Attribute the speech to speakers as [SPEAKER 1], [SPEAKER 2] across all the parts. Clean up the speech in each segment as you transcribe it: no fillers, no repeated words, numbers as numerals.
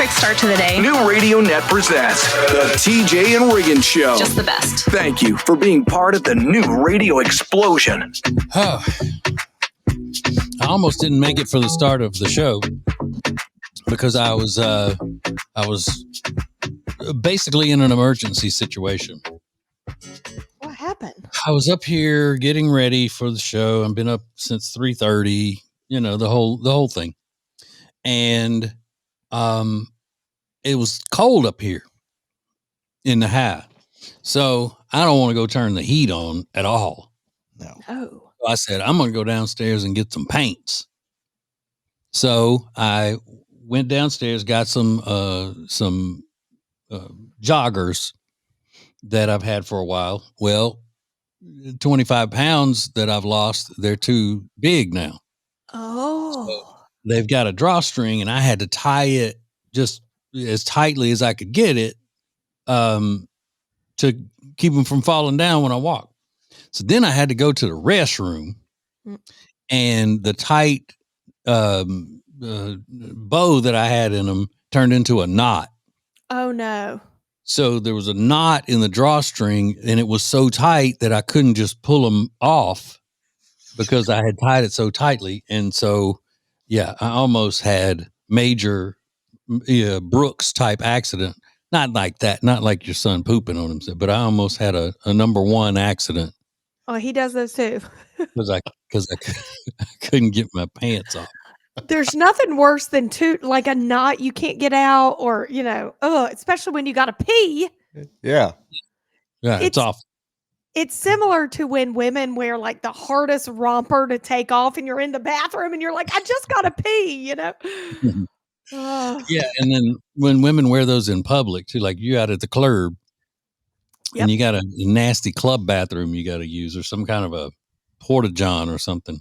[SPEAKER 1] perfect start to the day.
[SPEAKER 2] New Radio Net presents the TJ and Riggins Show.
[SPEAKER 1] Just the best.
[SPEAKER 2] Thank you for being part of the new radio explosion.
[SPEAKER 3] Oh, I almost didn't make it for the start of the show because I was basically in an emergency situation.
[SPEAKER 4] What happened?
[SPEAKER 3] I was up here getting ready for the show. I've been up since 3:30. You know, the whole thing, and it was cold up here in the high, so I don't want to go turn the heat on at all.
[SPEAKER 4] No.
[SPEAKER 3] So I said, I'm going to go downstairs and get some paints. So I went downstairs, got some joggers that I've had for a while. Well, 25 pounds that I've lost, they're too big now.
[SPEAKER 4] Oh.
[SPEAKER 3] So they've got a drawstring, and I had to tie it just as tightly as I could get it to keep them from falling down when I walk. So then I had to go to the restroom, and the tight bow that I had in them turned into a knot.
[SPEAKER 4] Oh, no.
[SPEAKER 3] So there was a knot in the drawstring, and it was so tight that I couldn't just pull them off because I had tied it so tightly. And so, yeah, I almost had major Brooks type accident. Not like that, not like your son pooping on himself, but I almost had a number one accident.
[SPEAKER 4] Oh, he does those too.
[SPEAKER 3] Because I couldn't get my pants off.
[SPEAKER 4] There's nothing worse than like a knot you can't get out, or especially when you got to pee.
[SPEAKER 5] Yeah,
[SPEAKER 3] it's awful.
[SPEAKER 4] It's similar to when women wear like the hardest romper to take off, and you're in the bathroom, and you're like, I just got to pee,
[SPEAKER 3] Yeah, and then when women wear those in public too, like you out at the club. Yep. And you got a nasty club bathroom you got to use, or some kind of a porta-john or something.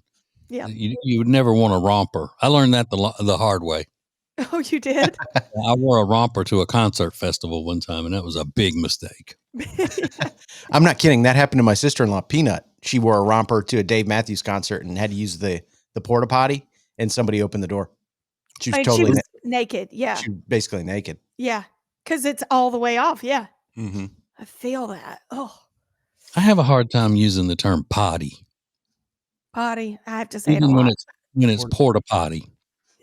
[SPEAKER 4] Yeah,
[SPEAKER 3] you would never want a romper. I learned that the hard way.
[SPEAKER 4] Oh, you did?
[SPEAKER 3] I wore a romper to a concert festival one time, and that was a big mistake.
[SPEAKER 5] I'm not kidding. That happened to my sister-in-law, Peanut. She wore a romper to a Dave Matthews concert and had to use the porta potty, and somebody opened the door. She was
[SPEAKER 4] naked. Yeah,
[SPEAKER 5] she was basically naked.
[SPEAKER 4] Yeah, because it's all the way off. Yeah.
[SPEAKER 5] Mm-hmm.
[SPEAKER 4] I feel that. Oh,
[SPEAKER 3] I have a hard time using the term potty.
[SPEAKER 4] Potty. I have to say
[SPEAKER 3] even
[SPEAKER 4] it a lot.
[SPEAKER 3] when it's porta potty.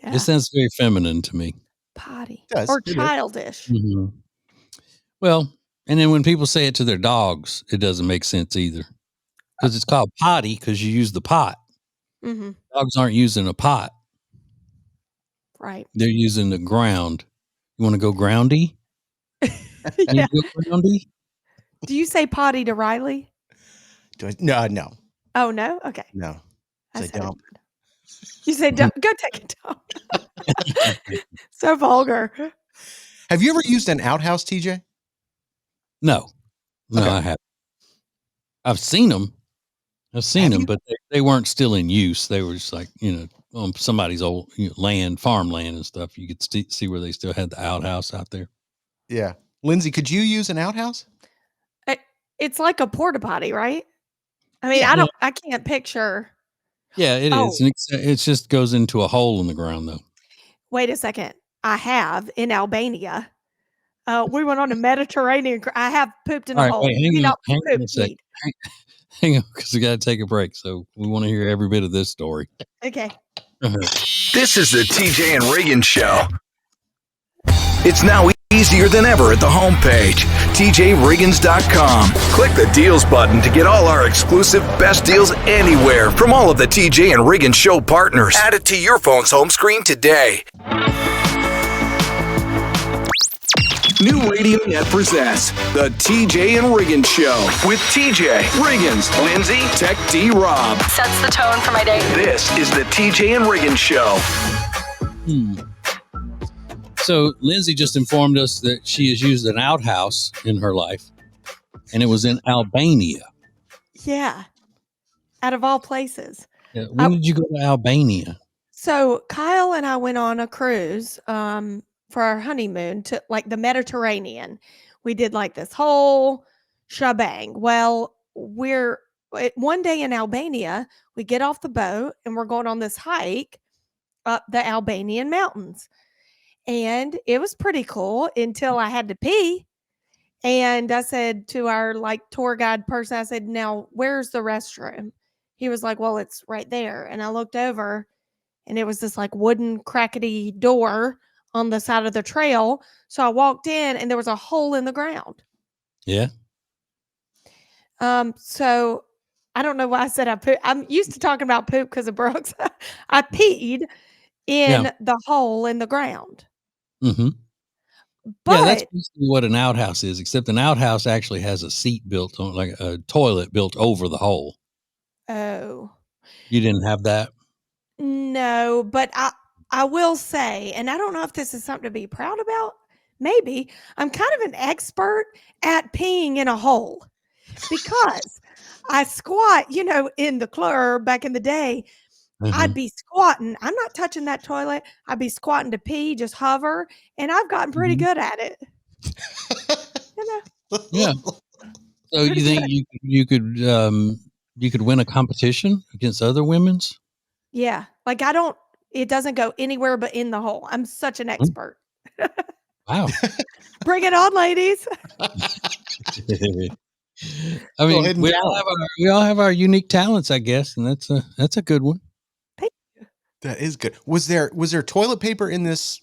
[SPEAKER 3] Yeah. It sounds very feminine to me.
[SPEAKER 4] Potty or childish.
[SPEAKER 3] Mm-hmm. Well, and then when people say it to their dogs, it doesn't make sense either, because it's called potty because you use the pot.
[SPEAKER 4] Mm-hmm.
[SPEAKER 3] Dogs aren't using a pot.
[SPEAKER 4] Right.
[SPEAKER 3] They're using the ground. You want to go groundy?
[SPEAKER 4] Yeah. Do you say potty to Riley?
[SPEAKER 5] No.
[SPEAKER 4] Oh, no? Okay.
[SPEAKER 5] No. Say dump.
[SPEAKER 4] You say dump. Go take a dump. So vulgar.
[SPEAKER 5] Have you ever used an outhouse, TJ?
[SPEAKER 3] No, okay. I haven't. I've seen them. But they weren't still in use. They were just like, on somebody's old land, farmland and stuff. You could see where they still had the outhouse out there.
[SPEAKER 5] Yeah. Lindsay, could you use an outhouse?
[SPEAKER 4] It's like a porta potty, right? I mean, yeah. I can't picture.
[SPEAKER 3] Yeah, it is. It just goes into a hole in the ground, though.
[SPEAKER 4] Wait a second. I have in Albania. We went on a Mediterranean. I have pooped in a hole.
[SPEAKER 3] Wait, hang on a second. Hang on, because we got to take a break. So we want to hear every bit of this story.
[SPEAKER 4] Okay.
[SPEAKER 2] This is the TJ and Riggins Show. It's now easier than ever at the homepage, tjriggins.com. Click the deals button to get all our exclusive best deals anywhere from all of the TJ and Riggins Show partners. Add it to your phone's home screen today. New Radio Net presents the TJ and Riggins Show with TJ, Riggins, Lindsay, Tech D Rob.
[SPEAKER 1] Sets the tone for my day.
[SPEAKER 2] This is the TJ and Riggins Show.
[SPEAKER 3] So Lindsay just informed us that she has used an outhouse in her life, and it was in Albania.
[SPEAKER 4] Yeah. Out of all places.
[SPEAKER 3] Yeah. When did you go to Albania?
[SPEAKER 4] So Kyle and I went on a cruise for our honeymoon to like the Mediterranean. We did like this whole shebang. Well, one day in Albania, we get off the boat and we're going on this hike up the Albanian mountains. And it was pretty cool until I had to pee. And I said to our tour guide person, I said, "Now, where's the restroom?" He was like, "Well, it's right there." And I looked over and it was this wooden crackety door on the side of the trail. So I walked in and there was a hole in the ground.
[SPEAKER 3] Yeah.
[SPEAKER 4] So I don't know why I said I pooped. I'm used to talking about poop because of Brooks. I peed in the hole in the ground.
[SPEAKER 3] Mm-hmm.
[SPEAKER 4] But
[SPEAKER 3] yeah, that's basically what an outhouse is, except an outhouse actually has a seat built on, like a toilet built over the hole.
[SPEAKER 4] oh,
[SPEAKER 3] You didn't have that?
[SPEAKER 4] no, but I will say, and I don't know if this is something to be proud about. Maybe I'm kind of an expert at peeing in a hole because I squat, in the club back in the day. I'd be squatting. I'm not touching that toilet. I'd be squatting to pee, just hover, and I've gotten pretty good at it.
[SPEAKER 3] Yeah. So you think you could win a competition against other women's?
[SPEAKER 4] Yeah. It doesn't go anywhere but in the hole. I'm such an expert.
[SPEAKER 3] Wow.
[SPEAKER 4] Bring it on, ladies.
[SPEAKER 3] I mean,
[SPEAKER 5] hidden
[SPEAKER 3] we all have our unique talents, I guess, and that's a good one.
[SPEAKER 5] That is good. Was there toilet paper in this,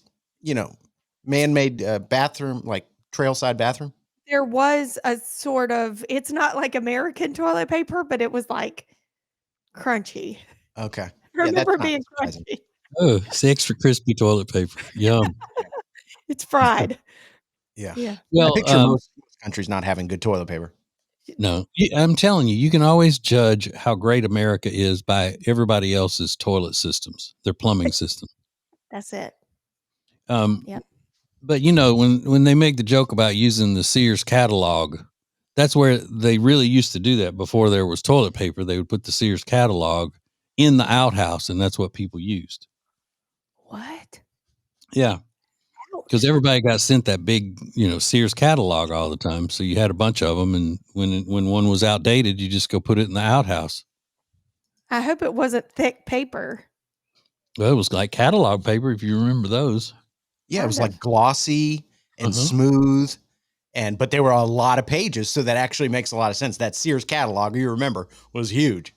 [SPEAKER 5] man-made bathroom, like trailside bathroom?
[SPEAKER 4] There was a sort of, it's not like American toilet paper, but it was crunchy.
[SPEAKER 5] Okay.
[SPEAKER 4] I remember being crunchy.
[SPEAKER 3] Oh, it's extra crispy toilet paper. Yum.
[SPEAKER 4] It's fried.
[SPEAKER 5] Yeah.
[SPEAKER 4] Yeah.
[SPEAKER 3] Well,
[SPEAKER 5] I picture most countries not having good toilet paper.
[SPEAKER 3] no, I'm telling you, you can always judge how great America is by everybody else's toilet systems, their plumbing system.
[SPEAKER 4] That's it.
[SPEAKER 3] Yep. But when they make the joke about using the Sears catalog, that's where they really used to do that. Before there was toilet paper, they would put the Sears catalog in the outhouse, and that's what people used.
[SPEAKER 4] What?
[SPEAKER 3] Yeah. Because everybody got sent that big, Sears catalog all the time. So you had a bunch of them. And when one was outdated, you just go put it in the outhouse.
[SPEAKER 4] I hope it wasn't thick paper.
[SPEAKER 3] Well, it was like catalog paper, if you remember those.
[SPEAKER 5] Yeah, it was like glossy and smooth. But there were a lot of pages. So that actually makes a lot of sense. That Sears catalog, you remember, was huge.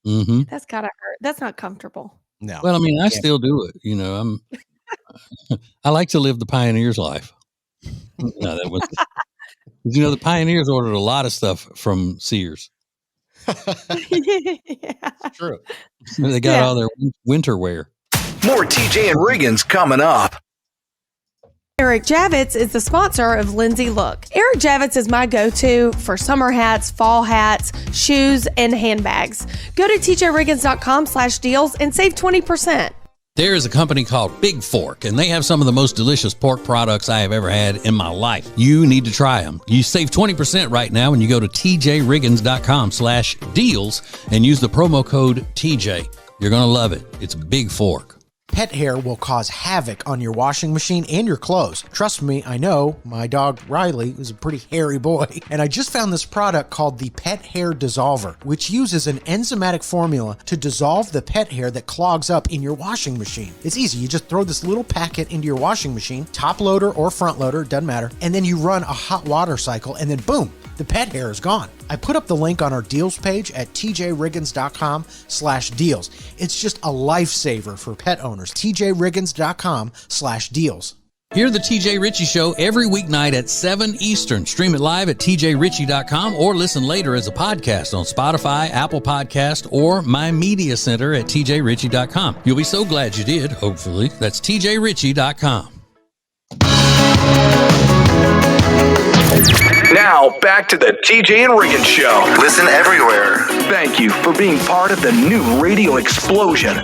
[SPEAKER 3] Mm-hmm.
[SPEAKER 4] That's gotta hurt. That's not comfortable.
[SPEAKER 5] No.
[SPEAKER 3] Well, I mean, I still do it. I like to live the pioneer's life. No, that was, the pioneers ordered a lot of stuff from Sears.
[SPEAKER 4] Yeah.
[SPEAKER 5] True.
[SPEAKER 3] They got all their winter wear.
[SPEAKER 2] More TJ and Riggins coming up.
[SPEAKER 4] Eric Javits is the sponsor of Lindsay Look. Eric Javits is my go-to for summer hats, fall hats, shoes, and handbags. Go to tjriggins.com/deals and save 20%.
[SPEAKER 3] There is a company called Big Fork, and they have some of the most delicious pork products I have ever had in my life. You need to try them. You save 20% right now when you go to tjriggins.com/deals and use the promo code TJ. You're going to love it. It's Big Fork.
[SPEAKER 5] Pet hair will cause havoc on your washing machine and your clothes. Trust me, I know. My dog Riley is a pretty hairy boy. And I just found this product called the Pet Hair Dissolver, which uses an enzymatic formula to dissolve the pet hair that clogs up in your washing machine. It's easy. You just throw this little packet into your washing machine, top loader or front loader, doesn't matter. And then you run a hot water cycle and then boom, the pet hair is gone. I put up the link on our deals page at tjriggins.com/deals. It's just a lifesaver for pet owners. tjriggins.com/deals.
[SPEAKER 3] Hear the TJ Ritchie Show every weeknight at 7 Eastern. Stream it live at tjritchie.com or listen later as a podcast on Spotify, Apple Podcast, or My Media Center at tjritchie.com. You'll be so glad you did, hopefully. That's tjritchie.com.
[SPEAKER 2] Now, back to the TJ and Riggins Show.
[SPEAKER 6] Listen everywhere.
[SPEAKER 2] Thank you for being part of the new radio explosion.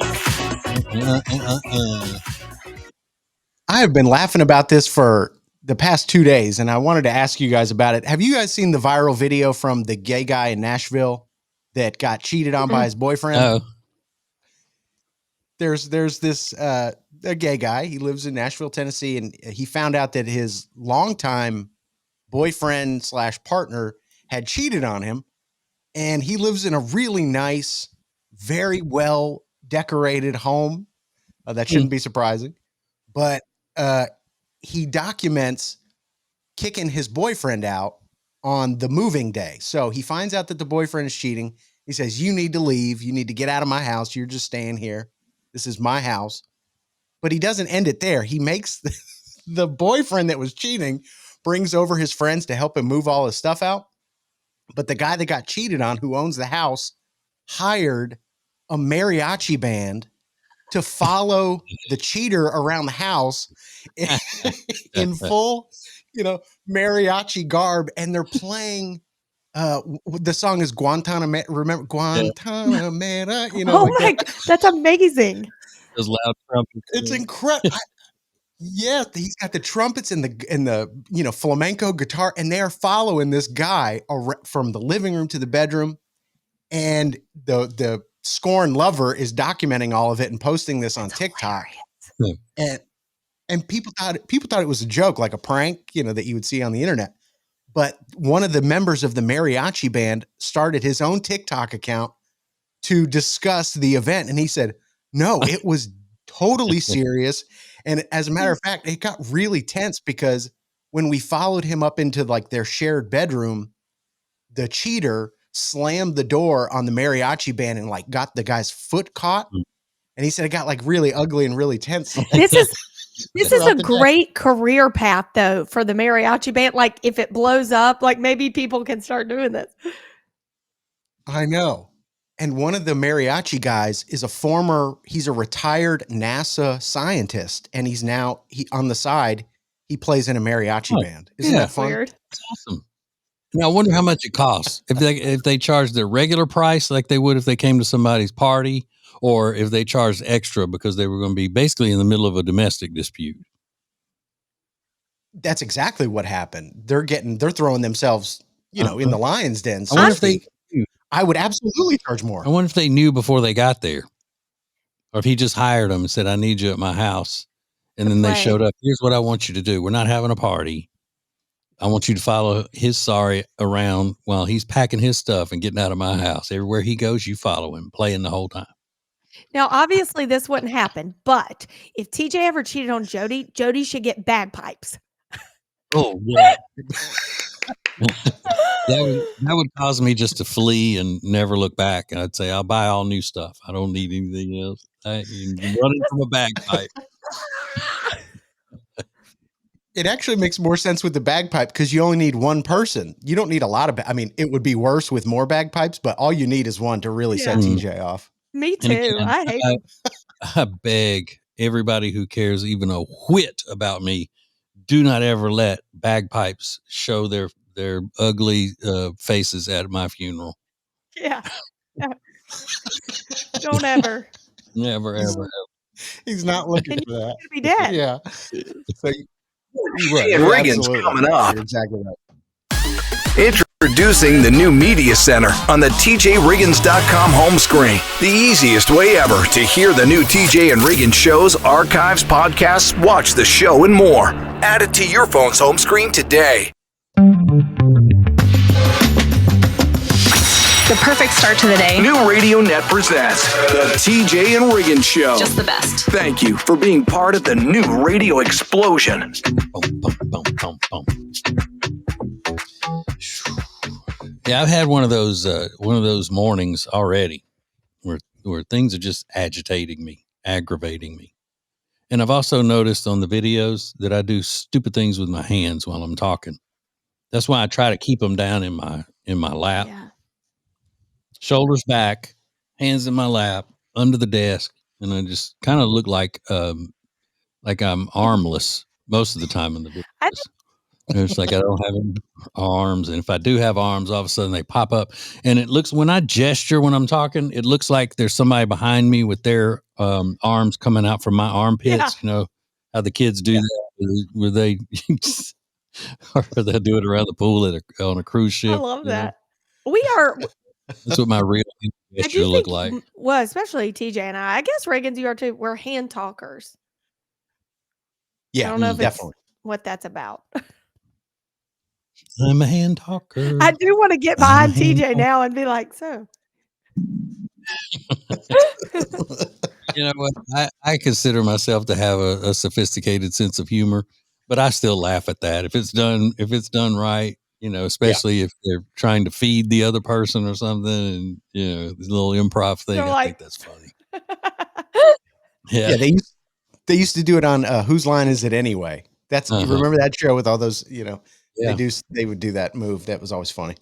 [SPEAKER 5] I have been laughing about this for the past 2 days, and I wanted to ask you guys about it. Have you guys seen the viral video from the gay guy in Nashville that got cheated on by his boyfriend?
[SPEAKER 3] Oh.
[SPEAKER 5] There's this a gay guy. He lives in Nashville, Tennessee, and he found out that his longtime boyfriend / partner had cheated on him, and he lives in a really nice, very well decorated home. That shouldn't be surprising, but he documents kicking his boyfriend out on the moving day. So he finds out that the boyfriend is cheating. He says, you need to leave. You need to get out of my house. You're just staying here. This is my house. But he doesn't end it there. He makes the boyfriend that was cheating brings over his friends to help him move all his stuff out. But the guy that got cheated on, who owns the house, hired a mariachi band to follow the cheater around the house in full, mariachi garb. And they're playing, the song is Guantanamera. Remember Guantanamera?
[SPEAKER 4] That's amazing.
[SPEAKER 3] Those loud trumpets.
[SPEAKER 5] It's incredible. Yeah, he's got the trumpets and the flamenco guitar, and they are following this guy from the living room to the bedroom. And the scorned lover is documenting all of it and posting this on TikTok. And people thought it was a joke, like a prank, that you would see on the internet. But one of the members of the mariachi band started his own TikTok account to discuss the event, and he said, "No, it was totally serious." And as a matter of fact, it got really tense because when we followed him up into like their shared bedroom, the cheater slammed the door on the mariachi band and like got the guy's foot caught. And he said it got like really ugly and really tense.
[SPEAKER 4] This is a great career path though for the mariachi band. Like if it blows up, like maybe people can start doing this.
[SPEAKER 5] I know. And one of the mariachi guys is he's a retired NASA scientist. And on the side, he plays in a mariachi band. Isn't that fun?
[SPEAKER 4] Weird.
[SPEAKER 3] That's awesome. Now I wonder how much it costs if they charge their regular price like they would if they came to somebody's party, or if they charged extra because they were going to be basically in the middle of a domestic dispute.
[SPEAKER 5] That's exactly what happened. They're throwing themselves, in the lion's den. So
[SPEAKER 3] I wonder
[SPEAKER 5] I would absolutely charge more.
[SPEAKER 3] I wonder if they knew before they got there, or if he just hired them and said, "I need you at my house," and then they showed up. Here's what I want you to do. We're not having a party. I want you to follow his sorry around while he's packing his stuff and getting out of my house. Everywhere he goes, you follow him, playing the whole time.
[SPEAKER 4] Now, obviously, this wouldn't happen, but if TJ ever cheated on Jody should get bagpipes.
[SPEAKER 3] Oh, yeah. that would cause me just to flee and never look back. I'd say, I'll buy all new stuff. I don't need anything else. I'm running from a bagpipe.
[SPEAKER 5] It actually makes more sense with the bagpipe because you only need one person. You don't need a lot of it would be worse with more bagpipes, but all you need is one to really set TJ off.
[SPEAKER 4] Me too.
[SPEAKER 3] Again,
[SPEAKER 4] I hate them.
[SPEAKER 3] I beg everybody who cares even a whit about me, do not ever let bagpipes show their ugly faces at my funeral.
[SPEAKER 4] Yeah. Don't ever.
[SPEAKER 3] Never, ever.
[SPEAKER 5] He's not looking for that.
[SPEAKER 4] Be dead.
[SPEAKER 5] Yeah. So
[SPEAKER 2] TJ Riggins coming up.
[SPEAKER 5] You're exactly right.
[SPEAKER 2] Introducing the new Media Center on the TJRiggins.com home screen. The easiest way ever to hear the new TJ and Riggins shows, archives, podcasts, watch the show, and more. Add it to your phone's home screen today.
[SPEAKER 1] The perfect start to the day.
[SPEAKER 2] New Radio Net presents the TJ and Riggins Show.
[SPEAKER 1] Just the best.
[SPEAKER 2] Thank you for being part of the new radio explosion.
[SPEAKER 3] Boom, boom, boom, boom, boom. Yeah, I've had one of those mornings already where things are just agitating me, aggravating me. And I've also noticed on the videos that I do stupid things with my hands while I'm talking. That's why I try to keep them down in my lap.
[SPEAKER 4] Yeah.
[SPEAKER 3] Shoulders back, hands in my lap, under the desk, and I just kind of look like I'm armless most of the time in the videos. It's like I don't have any arms, and if I do have arms, all of a sudden they pop up. And it looks, when I gesture when I'm talking, it looks like there's somebody behind me with their arms coming out from my armpits.
[SPEAKER 4] Yeah.
[SPEAKER 3] You know how the kids do that, where they or they'll do it around the pool on a cruise ship.
[SPEAKER 4] I love that. We are.
[SPEAKER 3] That's what my real gesture look like.
[SPEAKER 4] Well, especially TJ and I guess Riggins, you are too. We're hand talkers.
[SPEAKER 5] Yeah,
[SPEAKER 4] I don't know if
[SPEAKER 5] definitely.
[SPEAKER 4] it's what that's about.
[SPEAKER 3] I'm a hand talker.
[SPEAKER 4] I do want to get behind TJ now and be like, so.
[SPEAKER 3] You know what? I consider myself to have a sophisticated sense of humor, but I still laugh at that if it's done right. Especially if they're trying to feed the other person or something, and this little improv thing.
[SPEAKER 4] They're
[SPEAKER 3] I think that's funny. Yeah.
[SPEAKER 5] Yeah, they used to do it on Whose Line Is It Anyway? You remember that show with all those,
[SPEAKER 3] Yeah.
[SPEAKER 5] They would do that move. That was always funny.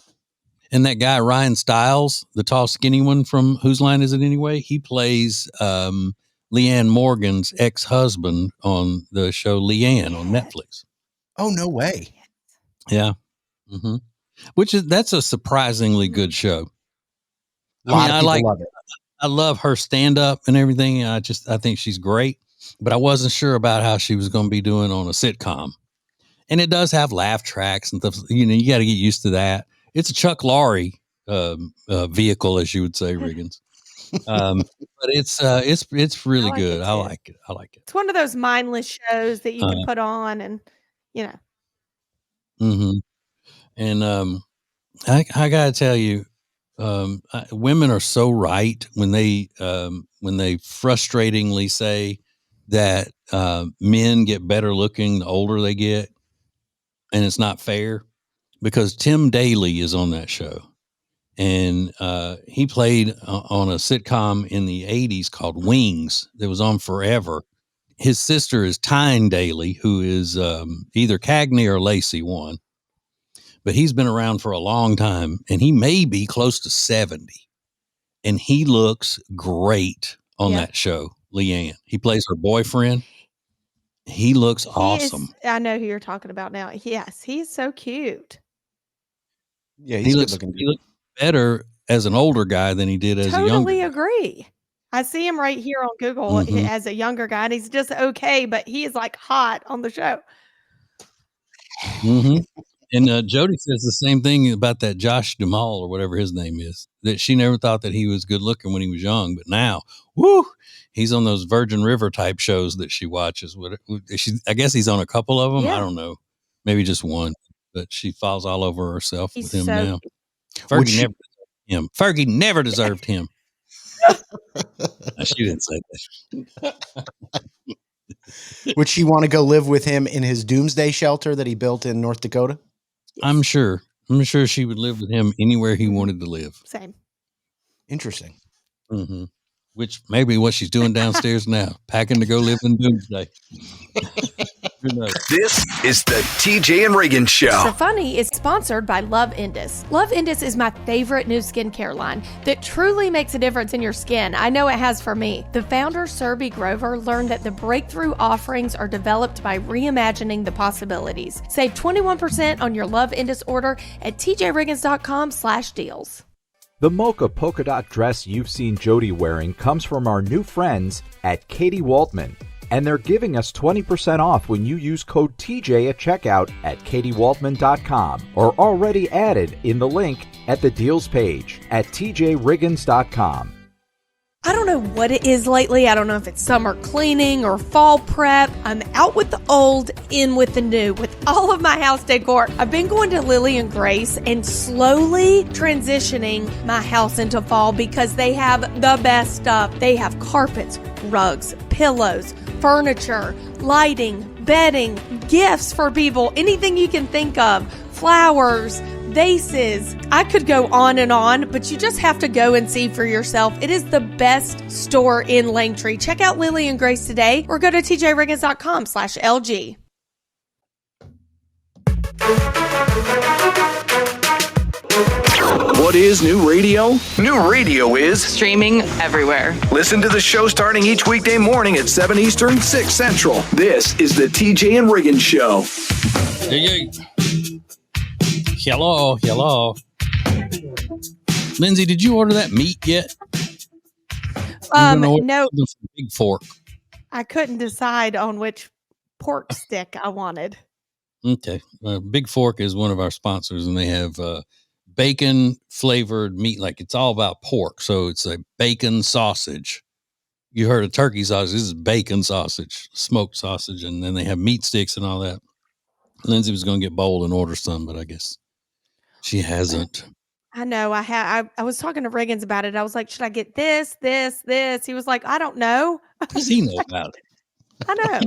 [SPEAKER 3] And that guy, Ryan Stiles, the tall, skinny one from Whose Line Is It Anyway? He plays Leanne Morgan's ex-husband on the show Leanne on Netflix.
[SPEAKER 5] Oh, no way.
[SPEAKER 3] Yeah. Mm-hmm. That's a surprisingly good show.
[SPEAKER 5] A lot of people love it.
[SPEAKER 3] I love her stand-up and everything. I think she's great, but I wasn't sure about how she was going to be doing on a sitcom. And it does have laugh tracks and stuff. You got to get used to that. It's a Chuck Lorre vehicle, as you would say, Riggins. But it's really good. I like it.
[SPEAKER 4] It's one of those mindless shows that you can put on, and
[SPEAKER 3] Mm-hmm. And I gotta tell you, women are so right when they frustratingly say that men get better looking the older they get, and it's not fair, because Tim Daly is on that show, and he played on a sitcom in the 80s called Wings that was on forever. His sister is Tyne Daly, who is either Cagney or Lacey one, but he's been around for a long time, and he may be close to 70, and he looks great on that show. Leanne, he plays her boyfriend. He looks awesome.
[SPEAKER 4] I know who you're talking about now. Yes, he's so cute.
[SPEAKER 5] Yeah, he looks
[SPEAKER 3] better as an older guy than he did as a younger guy.
[SPEAKER 4] Totally agree. I see him right here on Google as a younger guy, and he's just okay, but he is like hot on the show.
[SPEAKER 3] Mm-hmm. And Jody says the same thing about that Josh Duhamel or whatever his name is, that she never thought that he was good looking when he was young, but now, woo, he's on those Virgin River type shows that she watches. I guess he's on a couple of them. Yeah. I don't know, maybe just one, but she falls all over herself with him now. Fergie never deserved him. No, she didn't say that.
[SPEAKER 5] Would she want to go live with him in his doomsday shelter that he built in North Dakota?
[SPEAKER 3] I'm sure she would live with him anywhere he wanted to live.
[SPEAKER 4] Same.
[SPEAKER 5] Interesting.
[SPEAKER 3] Mm-hmm. Which may be what she's doing downstairs now, packing to go live in doomsday.
[SPEAKER 2] This is the TJ and Riggins Show.
[SPEAKER 4] The Funny is sponsored by Love Indus. Love Indus is my favorite new skincare line that truly makes a difference in your skin. I know it has for me. The founder, Serby Grover, learned that the breakthrough offerings are developed by reimagining the possibilities. Save 21% on your Love Indus order at tjriggins.com/deals.
[SPEAKER 6] The mocha polka dot dress you've seen Jody wearing comes from our new friends at Katie Waltman, and they're giving us 20% off when you use code TJ at checkout at katiewaltman.com or already added in the link at the deals page at tjriggins.com.
[SPEAKER 4] I don't know what it is lately. I don't know if it's summer cleaning or fall prep. I'm out with the old, in with the new, with all of my house decor. I've been going to Lily and Grace and slowly transitioning my house into fall because they have the best stuff. They have carpets, rugs, pillows, furniture, lighting, bedding, gifts for people, anything you can think of, flowers, vases. I could go on, but you just have to go and see for yourself. It is the best store in Langtree. Check out Lily and Grace today or go to tjriggins.com/LG.
[SPEAKER 2] What is new radio? New radio is
[SPEAKER 1] Streaming everywhere.
[SPEAKER 2] Listen to the show starting each weekday morning at 7 Eastern, 6 Central. This is the TJ and Riggins Show.
[SPEAKER 3] Hey. Hello. Lindsay, did you order that meat yet?
[SPEAKER 4] No.
[SPEAKER 3] Big Fork.
[SPEAKER 4] I couldn't decide on which pork stick I wanted.
[SPEAKER 3] Okay. Big Fork is one of our sponsors, and they have bacon flavored meat. Like, it's all about pork. So it's a bacon sausage. You heard of turkey sausage. This is bacon sausage, smoked sausage. And then they have meat sticks and all that. Lindsay was going to get bold and order some, but I guess she hasn't.
[SPEAKER 4] I know. I was talking to Riggins about it. I was like, should I get this? He was like, I don't know.
[SPEAKER 3] Does he know about it?
[SPEAKER 4] I know.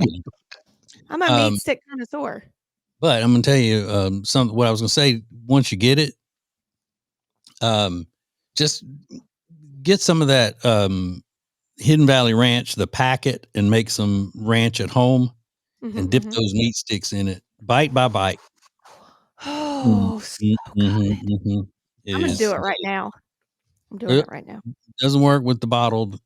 [SPEAKER 4] I'm a meat stick connoisseur.
[SPEAKER 3] But I'm going to tell you what I was going to say. Once you get it, just get some of that Hidden Valley Ranch, the packet, and make some ranch at home and dip those meat sticks in it, bite by bite.
[SPEAKER 4] Oh, so good. I'm going to do it right now. I'm doing it right now.
[SPEAKER 3] Doesn't work with the bottled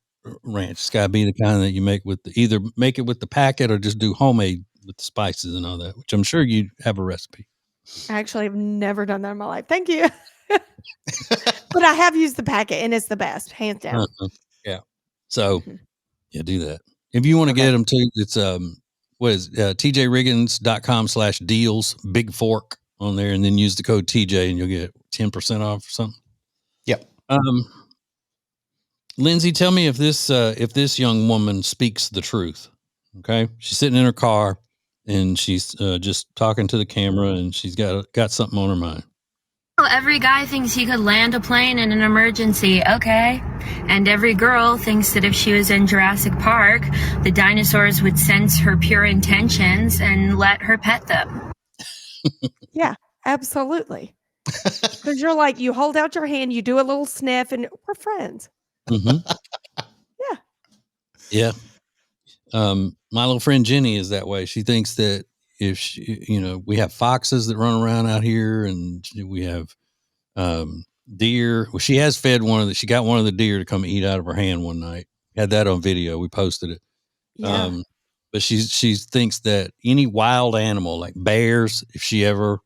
[SPEAKER 3] ranch. It's got to be the kind that you make with either make it with the packet or just do homemade with the spices and all that, which I'm sure you have a recipe.
[SPEAKER 4] I actually have never done that in my life. Thank you. But I have used the packet and it's the best, hands down.
[SPEAKER 3] Yeah. So yeah, do that. If you want to get them too, it's tjriggins.com/deals, big fork on there, and then use the code TJ and you'll get 10% off or something.
[SPEAKER 5] Yep.
[SPEAKER 3] Lindsay, tell me if this young woman speaks the truth. Okay. She's sitting in her car and she's just talking to the camera and she's got something on her mind.
[SPEAKER 7] Well, every guy thinks he could land a plane in an emergency, okay? And every girl thinks that if she was in Jurassic Park, the dinosaurs would sense her pure intentions and let her pet them.
[SPEAKER 4] Yeah, absolutely. Because you're like, you hold out your hand, you do a little sniff, and we're friends.
[SPEAKER 3] Mm-hmm.
[SPEAKER 4] Yeah.
[SPEAKER 3] Yeah. My little friend Jenny is that way. She thinks that if we have foxes that run around out here and we have deer. Well, she has fed she got one of the deer to come eat out of her hand one night. Had that on video. We posted it.
[SPEAKER 4] Yeah.
[SPEAKER 3] But she thinks that any wild animal like bears, if she ever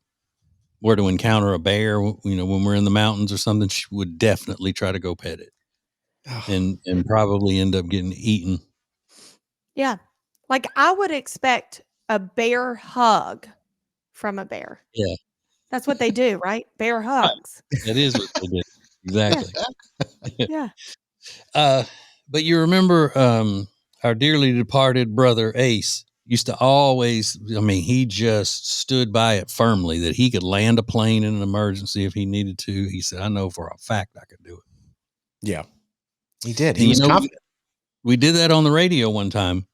[SPEAKER 3] were to encounter a bear, when we're in the mountains or something, she would definitely try to go pet it and probably end up getting eaten.
[SPEAKER 4] Yeah. Like I would expect a bear hug from a bear.
[SPEAKER 3] Yeah.
[SPEAKER 4] That's what they do, right? Bear hugs.
[SPEAKER 3] That is what they do. Exactly.
[SPEAKER 4] Yeah.
[SPEAKER 3] But you remember our dearly departed brother Ace used to always, he just stood by it firmly that he could land a plane in an emergency if he needed to. He said, I know for a fact I could do it.
[SPEAKER 5] Yeah. He did. He was confident.
[SPEAKER 3] We did that on the radio one time.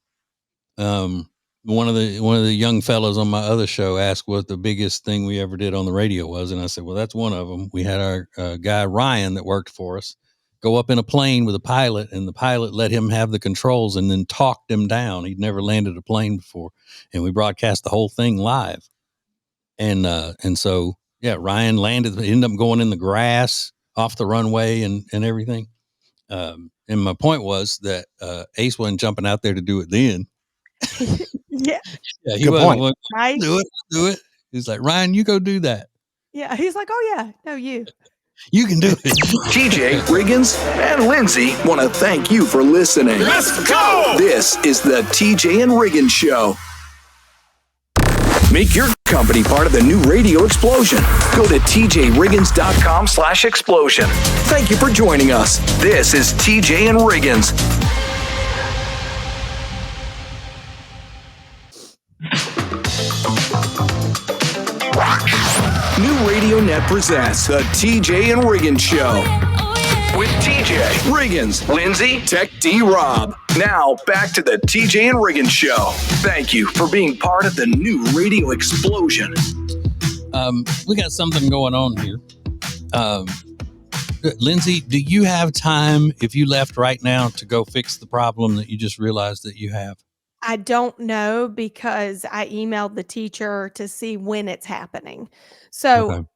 [SPEAKER 3] One of the young fellows on my other show asked what the biggest thing we ever did on the radio was. And I said, well, that's one of them. We had our guy, Ryan, that worked for us, go up in a plane with a pilot, and the pilot let him have the controls and then talked him down. He'd never landed a plane before. And we broadcast the whole thing live. And so, yeah, Ryan landed, ended up going in the grass off the runway and everything. And my point was that Ace wasn't jumping out there to do it then.
[SPEAKER 4] Yeah.
[SPEAKER 3] Yeah, he
[SPEAKER 5] Good
[SPEAKER 3] wasn't.
[SPEAKER 5] point.
[SPEAKER 4] Right?
[SPEAKER 3] Do it. He's like, Ryan, you go do that.
[SPEAKER 4] Yeah. He's like, oh, yeah. No, you.
[SPEAKER 3] You can do it.
[SPEAKER 2] TJ Riggins and Lindsay want to thank you for listening. Let's go! This is the TJ and Riggins Show. Make your company part of the new radio explosion. Go to tjriggins.com/explosion. Thank you for joining us. This is TJ and Riggins. New Radio Net presents the TJ and Riggins Show. With TJ, Riggins, Lindsay, Tech D Rob. Now back to the TJ and Riggins Show. Thank you for being part of the new radio explosion.
[SPEAKER 3] We got something going on here. Lindsay, do you have time if you left right now to go fix the problem that you just realized that you have?
[SPEAKER 4] I don't know because I emailed the teacher to see when it's happening. So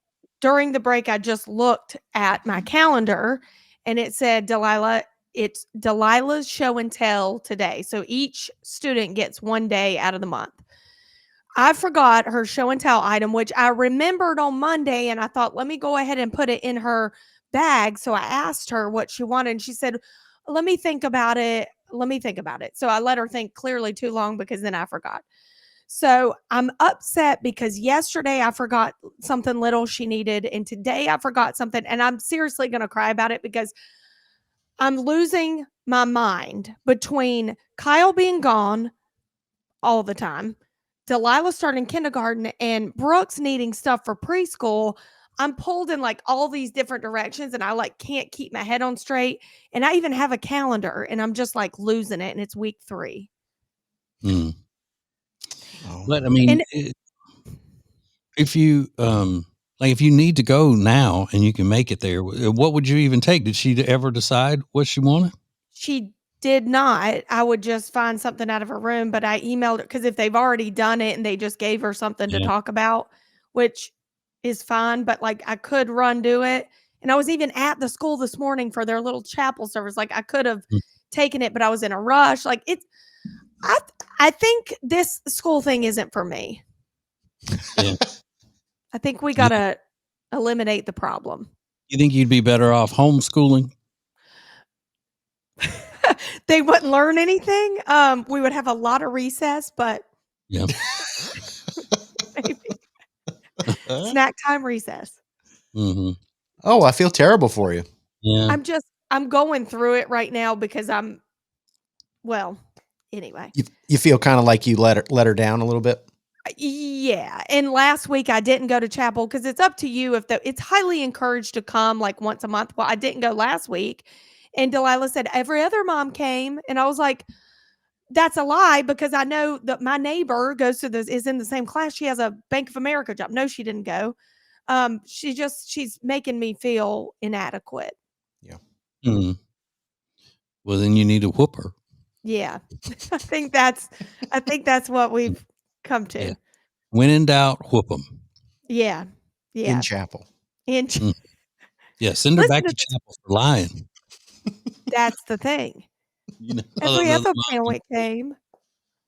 [SPEAKER 4] during the break, I just looked at my calendar and it said, Delilah, it's Delilah's show and tell today. So each student gets one day out of the month. I forgot her show and tell item, which I remembered on Monday. And I thought, let me go ahead and put it in her bag. So I asked her what she wanted. And she said, let me think about it. So I let her think clearly too long because then I forgot. So I'm upset because yesterday I forgot something little she needed. And today I forgot something. And I'm seriously going to cry about it because I'm losing my mind between Kyle being gone all the time, Delilah starting kindergarten, and Brooks needing stuff for preschool. I'm pulled in like all these different directions and I can't keep my head on straight. And I even have a calendar and I'm just losing it. And it's week 3.
[SPEAKER 3] But I mean, if you if you need to go now and you can make it there, what would you even take? Did she ever decide what she wanted?
[SPEAKER 4] She did not. I would just find something out of her room, but I emailed her because if they've already done it and they just gave her something to
[SPEAKER 3] Yeah.
[SPEAKER 4] talk about, which is fine, but like I could do it. And I was even at the school this morning for their little chapel service. Like I could have taken it, but I was in a rush. Like I think this school thing isn't for me.
[SPEAKER 3] Yeah.
[SPEAKER 4] I think we got to eliminate the problem.
[SPEAKER 3] You think you'd be better off homeschooling?
[SPEAKER 4] They wouldn't learn anything. We would have a lot of recess, but
[SPEAKER 3] Yeah.
[SPEAKER 4] maybe snack time recess.
[SPEAKER 3] Mm-hmm.
[SPEAKER 5] Oh, I feel terrible for you.
[SPEAKER 3] Yeah.
[SPEAKER 4] I'm going through it right now because anyway.
[SPEAKER 5] You feel kind of like you let her down a little bit?
[SPEAKER 4] Yeah. And last week I didn't go to chapel because it's up to you it's highly encouraged to come like once a month. Well, I didn't go last week. And Delilah said every other mom came. And I was like, that's a lie because I know that my neighbor is in the same class. She has a Bank of America job. No, she didn't go. She's making me feel inadequate.
[SPEAKER 5] Yeah.
[SPEAKER 3] Mm-hmm. Well, then you need to whoop her.
[SPEAKER 4] Yeah. I think that's what we've come to.
[SPEAKER 3] Yeah. When in doubt, whoop them.
[SPEAKER 4] Yeah. Yeah.
[SPEAKER 5] In chapel.
[SPEAKER 3] Yeah. Send her back to chapel for lying.
[SPEAKER 4] That's the thing. Every other parent came.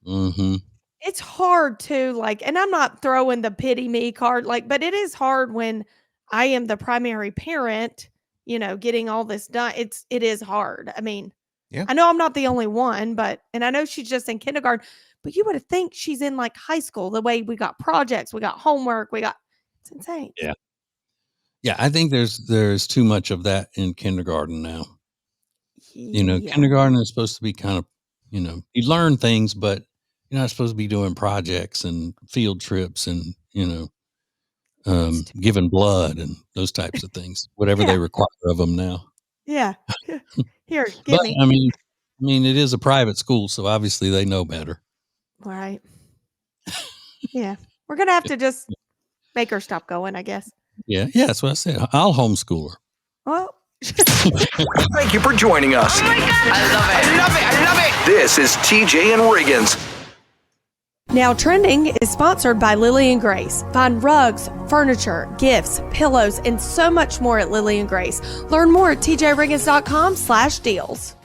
[SPEAKER 3] Mm-hmm.
[SPEAKER 4] It's hard to and I'm not throwing the pity me card, but it is hard when I am the primary parent, getting all this done. It is hard. I mean,
[SPEAKER 5] yeah.
[SPEAKER 4] I know I'm not the only one, and I know she's just in kindergarten, but you would think she's in high school, the way we got projects, we got homework, it's insane.
[SPEAKER 3] Yeah. Yeah. I think there's too much of that in kindergarten now.
[SPEAKER 4] Yeah.
[SPEAKER 3] Kindergarten is supposed to be kind of, you learn things, but you're not supposed to be doing projects and field trips and, giving blood and those types of things, whatever they require of them now.
[SPEAKER 4] Yeah. Here, give me.
[SPEAKER 3] I mean, it is a private school, so obviously they know better.
[SPEAKER 4] Right. Yeah. We're going to have to just make her stop going, I guess.
[SPEAKER 3] Yeah. Yeah. That's what I said. I'll homeschool her.
[SPEAKER 4] Well,
[SPEAKER 2] Thank you for joining us.
[SPEAKER 1] Oh my God. I love it.
[SPEAKER 2] This is TJ and Riggins.
[SPEAKER 4] Now Trending is sponsored by Lily and Grace. Find rugs, furniture, gifts, pillows, and so much more at Lily and Grace. Learn more at tjriggins.com/deals.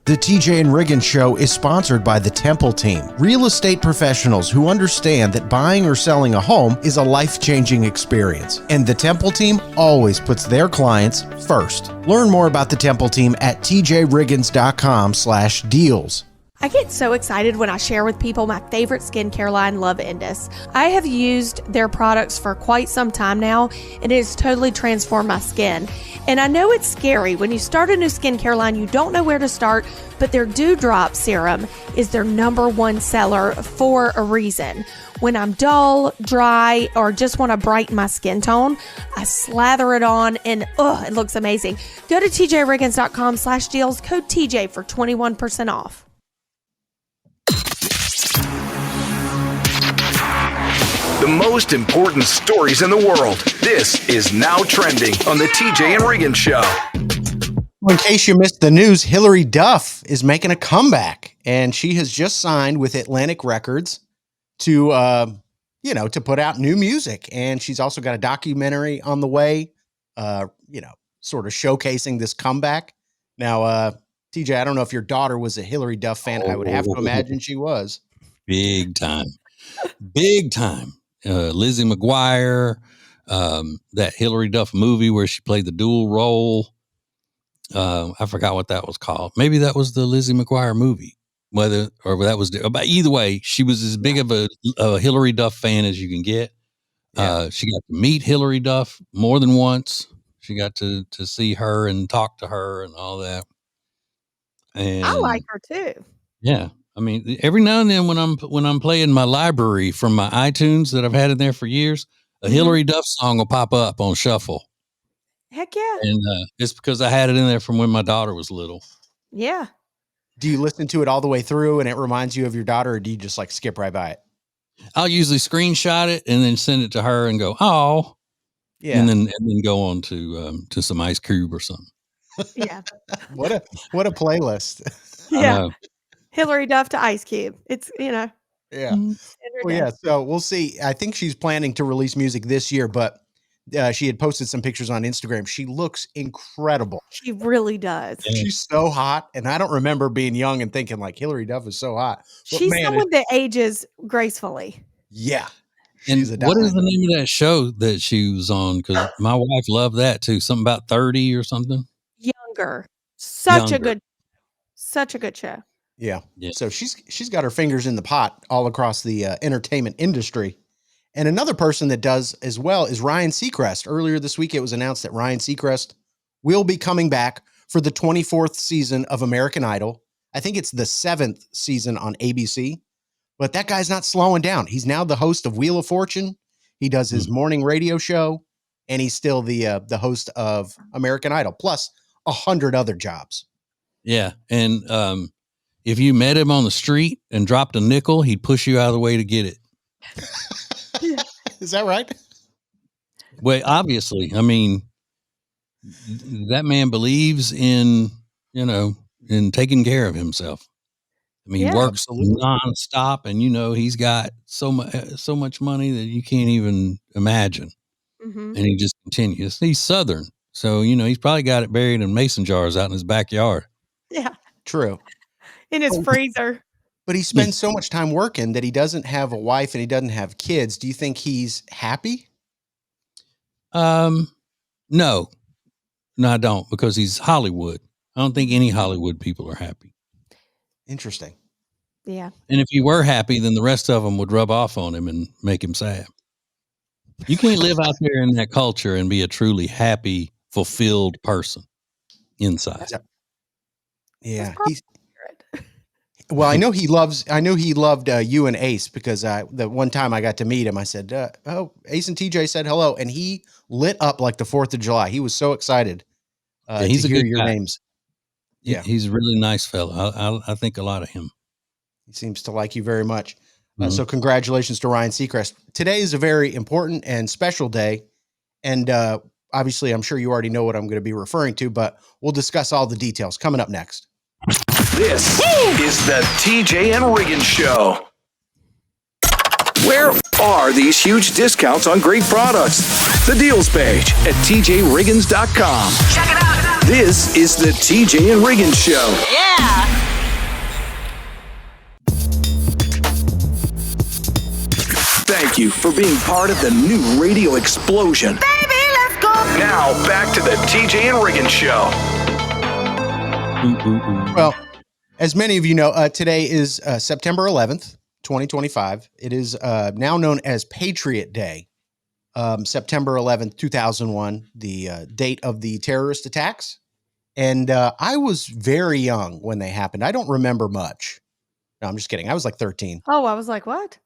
[SPEAKER 5] The TJ and Riggins Show is sponsored by the Temple Team, real estate professionals who understand that buying or selling a home is a life-changing experience. And the Temple Team always puts their clients first. Learn more about the Temple Team at tjriggins.com/deals.
[SPEAKER 4] I get so excited when I share with people my favorite skincare line, Love Indus. I have used their products for quite some time now, and it has totally transformed my skin. And I know it's scary. When you start a new skincare line, you don't know where to start, but their Dewdrop Serum is their #1 seller for a reason. When I'm dull, dry, or just want to brighten my skin tone, I slather it on and it looks amazing. Go to tjriggins.com/deals, code TJ for 21% off.
[SPEAKER 2] The most important stories in the world. This is Now Trending on the TJ and Riggins Show.
[SPEAKER 5] In case you missed the news, Hilary Duff is making a comeback, and she has just signed with Atlantic Records to put out new music. And she's also got a documentary on the way, sort of showcasing this comeback. Now, TJ, I don't know if your daughter was a Hilary Duff fan. I would have to imagine she was.
[SPEAKER 3] Big time. Big time. Lizzie McGuire, that Hilary Duff movie where she played the dual role. I forgot what that was called. Maybe that was the Lizzie McGuire movie. But either way, she was as big of a Hilary Duff fan as you can get. She got to meet Hilary Duff more than once. She got to see her and talk to her and all that. And
[SPEAKER 4] I like her too.
[SPEAKER 3] Yeah. I mean, every now and then when I'm playing my library from my iTunes that I've had in there for years, a Hilary Duff song will pop up on shuffle.
[SPEAKER 4] Heck yeah.
[SPEAKER 3] And it's because I had it in there from when my daughter was little.
[SPEAKER 4] Yeah.
[SPEAKER 5] Do you listen to it all the way through and it reminds you of your daughter, or do you just skip right by it?
[SPEAKER 3] I'll usually screenshot it and then send it to her and go, oh,
[SPEAKER 5] Yeah.
[SPEAKER 3] and then go on to some Ice Cube or something.
[SPEAKER 4] Yeah.
[SPEAKER 5] What a playlist.
[SPEAKER 3] I
[SPEAKER 4] Yeah.
[SPEAKER 3] know.
[SPEAKER 4] Hillary Duff to Ice Cube. It's,
[SPEAKER 5] Yeah.
[SPEAKER 3] Mhm.
[SPEAKER 5] Well, yeah. So we'll see. I think she's planning to release music this year, but she had posted some pictures on Instagram. She looks incredible.
[SPEAKER 4] She really does.
[SPEAKER 3] Yeah.
[SPEAKER 5] She's so hot. And I don't remember being young and thinking like Hillary Duff is so hot. But
[SPEAKER 4] She's
[SPEAKER 5] man,
[SPEAKER 4] someone that ages gracefully.
[SPEAKER 5] yeah.
[SPEAKER 3] And
[SPEAKER 5] She's a
[SPEAKER 3] what is
[SPEAKER 5] dime.
[SPEAKER 3] the name of that show that she was on? Because my wife loved that too. Something about 30 or something.
[SPEAKER 4] Younger. Such
[SPEAKER 3] Younger.
[SPEAKER 4] a good show.
[SPEAKER 5] Yeah.
[SPEAKER 3] Yeah.
[SPEAKER 5] So she's got her fingers in the pot all across the entertainment industry. And another person that does as well is Ryan Seacrest. Earlier this week, it was announced that Ryan Seacrest will be coming back for the 24th season of American Idol. I think it's the 7th season on ABC, but that guy's not slowing down. He's now the host of Wheel of Fortune. He does his morning radio show, and he's still the host of American Idol, plus 100 other jobs.
[SPEAKER 3] Yeah. And if you met him on the street and dropped a nickel, he'd push you out of the way to get it.
[SPEAKER 5] Is that right?
[SPEAKER 3] Well, obviously, I mean, that man believes in, in taking care of himself. I mean,
[SPEAKER 4] Yeah.
[SPEAKER 3] he works
[SPEAKER 5] Absolutely.
[SPEAKER 3] nonstop, and he's got so much money that you can't even imagine.
[SPEAKER 4] Mm-hmm.
[SPEAKER 3] And he just continues. He's Southern, so he's probably got it buried in mason jars out in his backyard.
[SPEAKER 4] Yeah.
[SPEAKER 5] True.
[SPEAKER 4] In his freezer.
[SPEAKER 5] But he spends so much time working that he doesn't have a wife and he doesn't have kids. Do you think he's happy?
[SPEAKER 3] No, I don't, because he's Hollywood. I don't think any Hollywood people are happy.
[SPEAKER 5] Interesting.
[SPEAKER 4] Yeah.
[SPEAKER 3] And if he were happy, then the rest of them would rub off on him and make him sad. You can't live out there in that culture and be a truly happy, fulfilled person inside.
[SPEAKER 5] Yeah.
[SPEAKER 4] probably
[SPEAKER 5] He's, well, I know he loved you and Ace, because the one time I got to meet him, I said, oh, Ace and TJ said hello. And he lit up like the 4th of July. He was so excited
[SPEAKER 3] Yeah, he's
[SPEAKER 5] to
[SPEAKER 3] a
[SPEAKER 5] hear
[SPEAKER 3] good
[SPEAKER 5] your
[SPEAKER 3] guy.
[SPEAKER 5] names. Yeah.
[SPEAKER 3] He's a really nice fellow. I think a lot of him.
[SPEAKER 5] He seems to like you very much.
[SPEAKER 3] Mhm.
[SPEAKER 5] So congratulations to Ryan Seacrest. Today is a very important and special day. And obviously, I'm sure you already know what I'm going to be referring to, but we'll discuss all the details coming up next.
[SPEAKER 2] This is the TJ and Riggins Show. Where are these huge discounts on great products? The deals page at tjriggins.com.
[SPEAKER 1] Check it out.
[SPEAKER 2] This is the TJ and Riggins Show.
[SPEAKER 1] Yeah.
[SPEAKER 2] Thank you for being part of the new radio explosion.
[SPEAKER 1] Baby, let's go.
[SPEAKER 2] Now, back to the TJ and Riggins Show.
[SPEAKER 5] Well, as many of you know, today is September 11th, 2025. It is now known as Patriot Day. September 11th, 2001, the date of the terrorist attacks. And I was very young when they happened. I don't remember much. No, I'm just kidding. I was like 13.
[SPEAKER 4] Oh, I was like, what?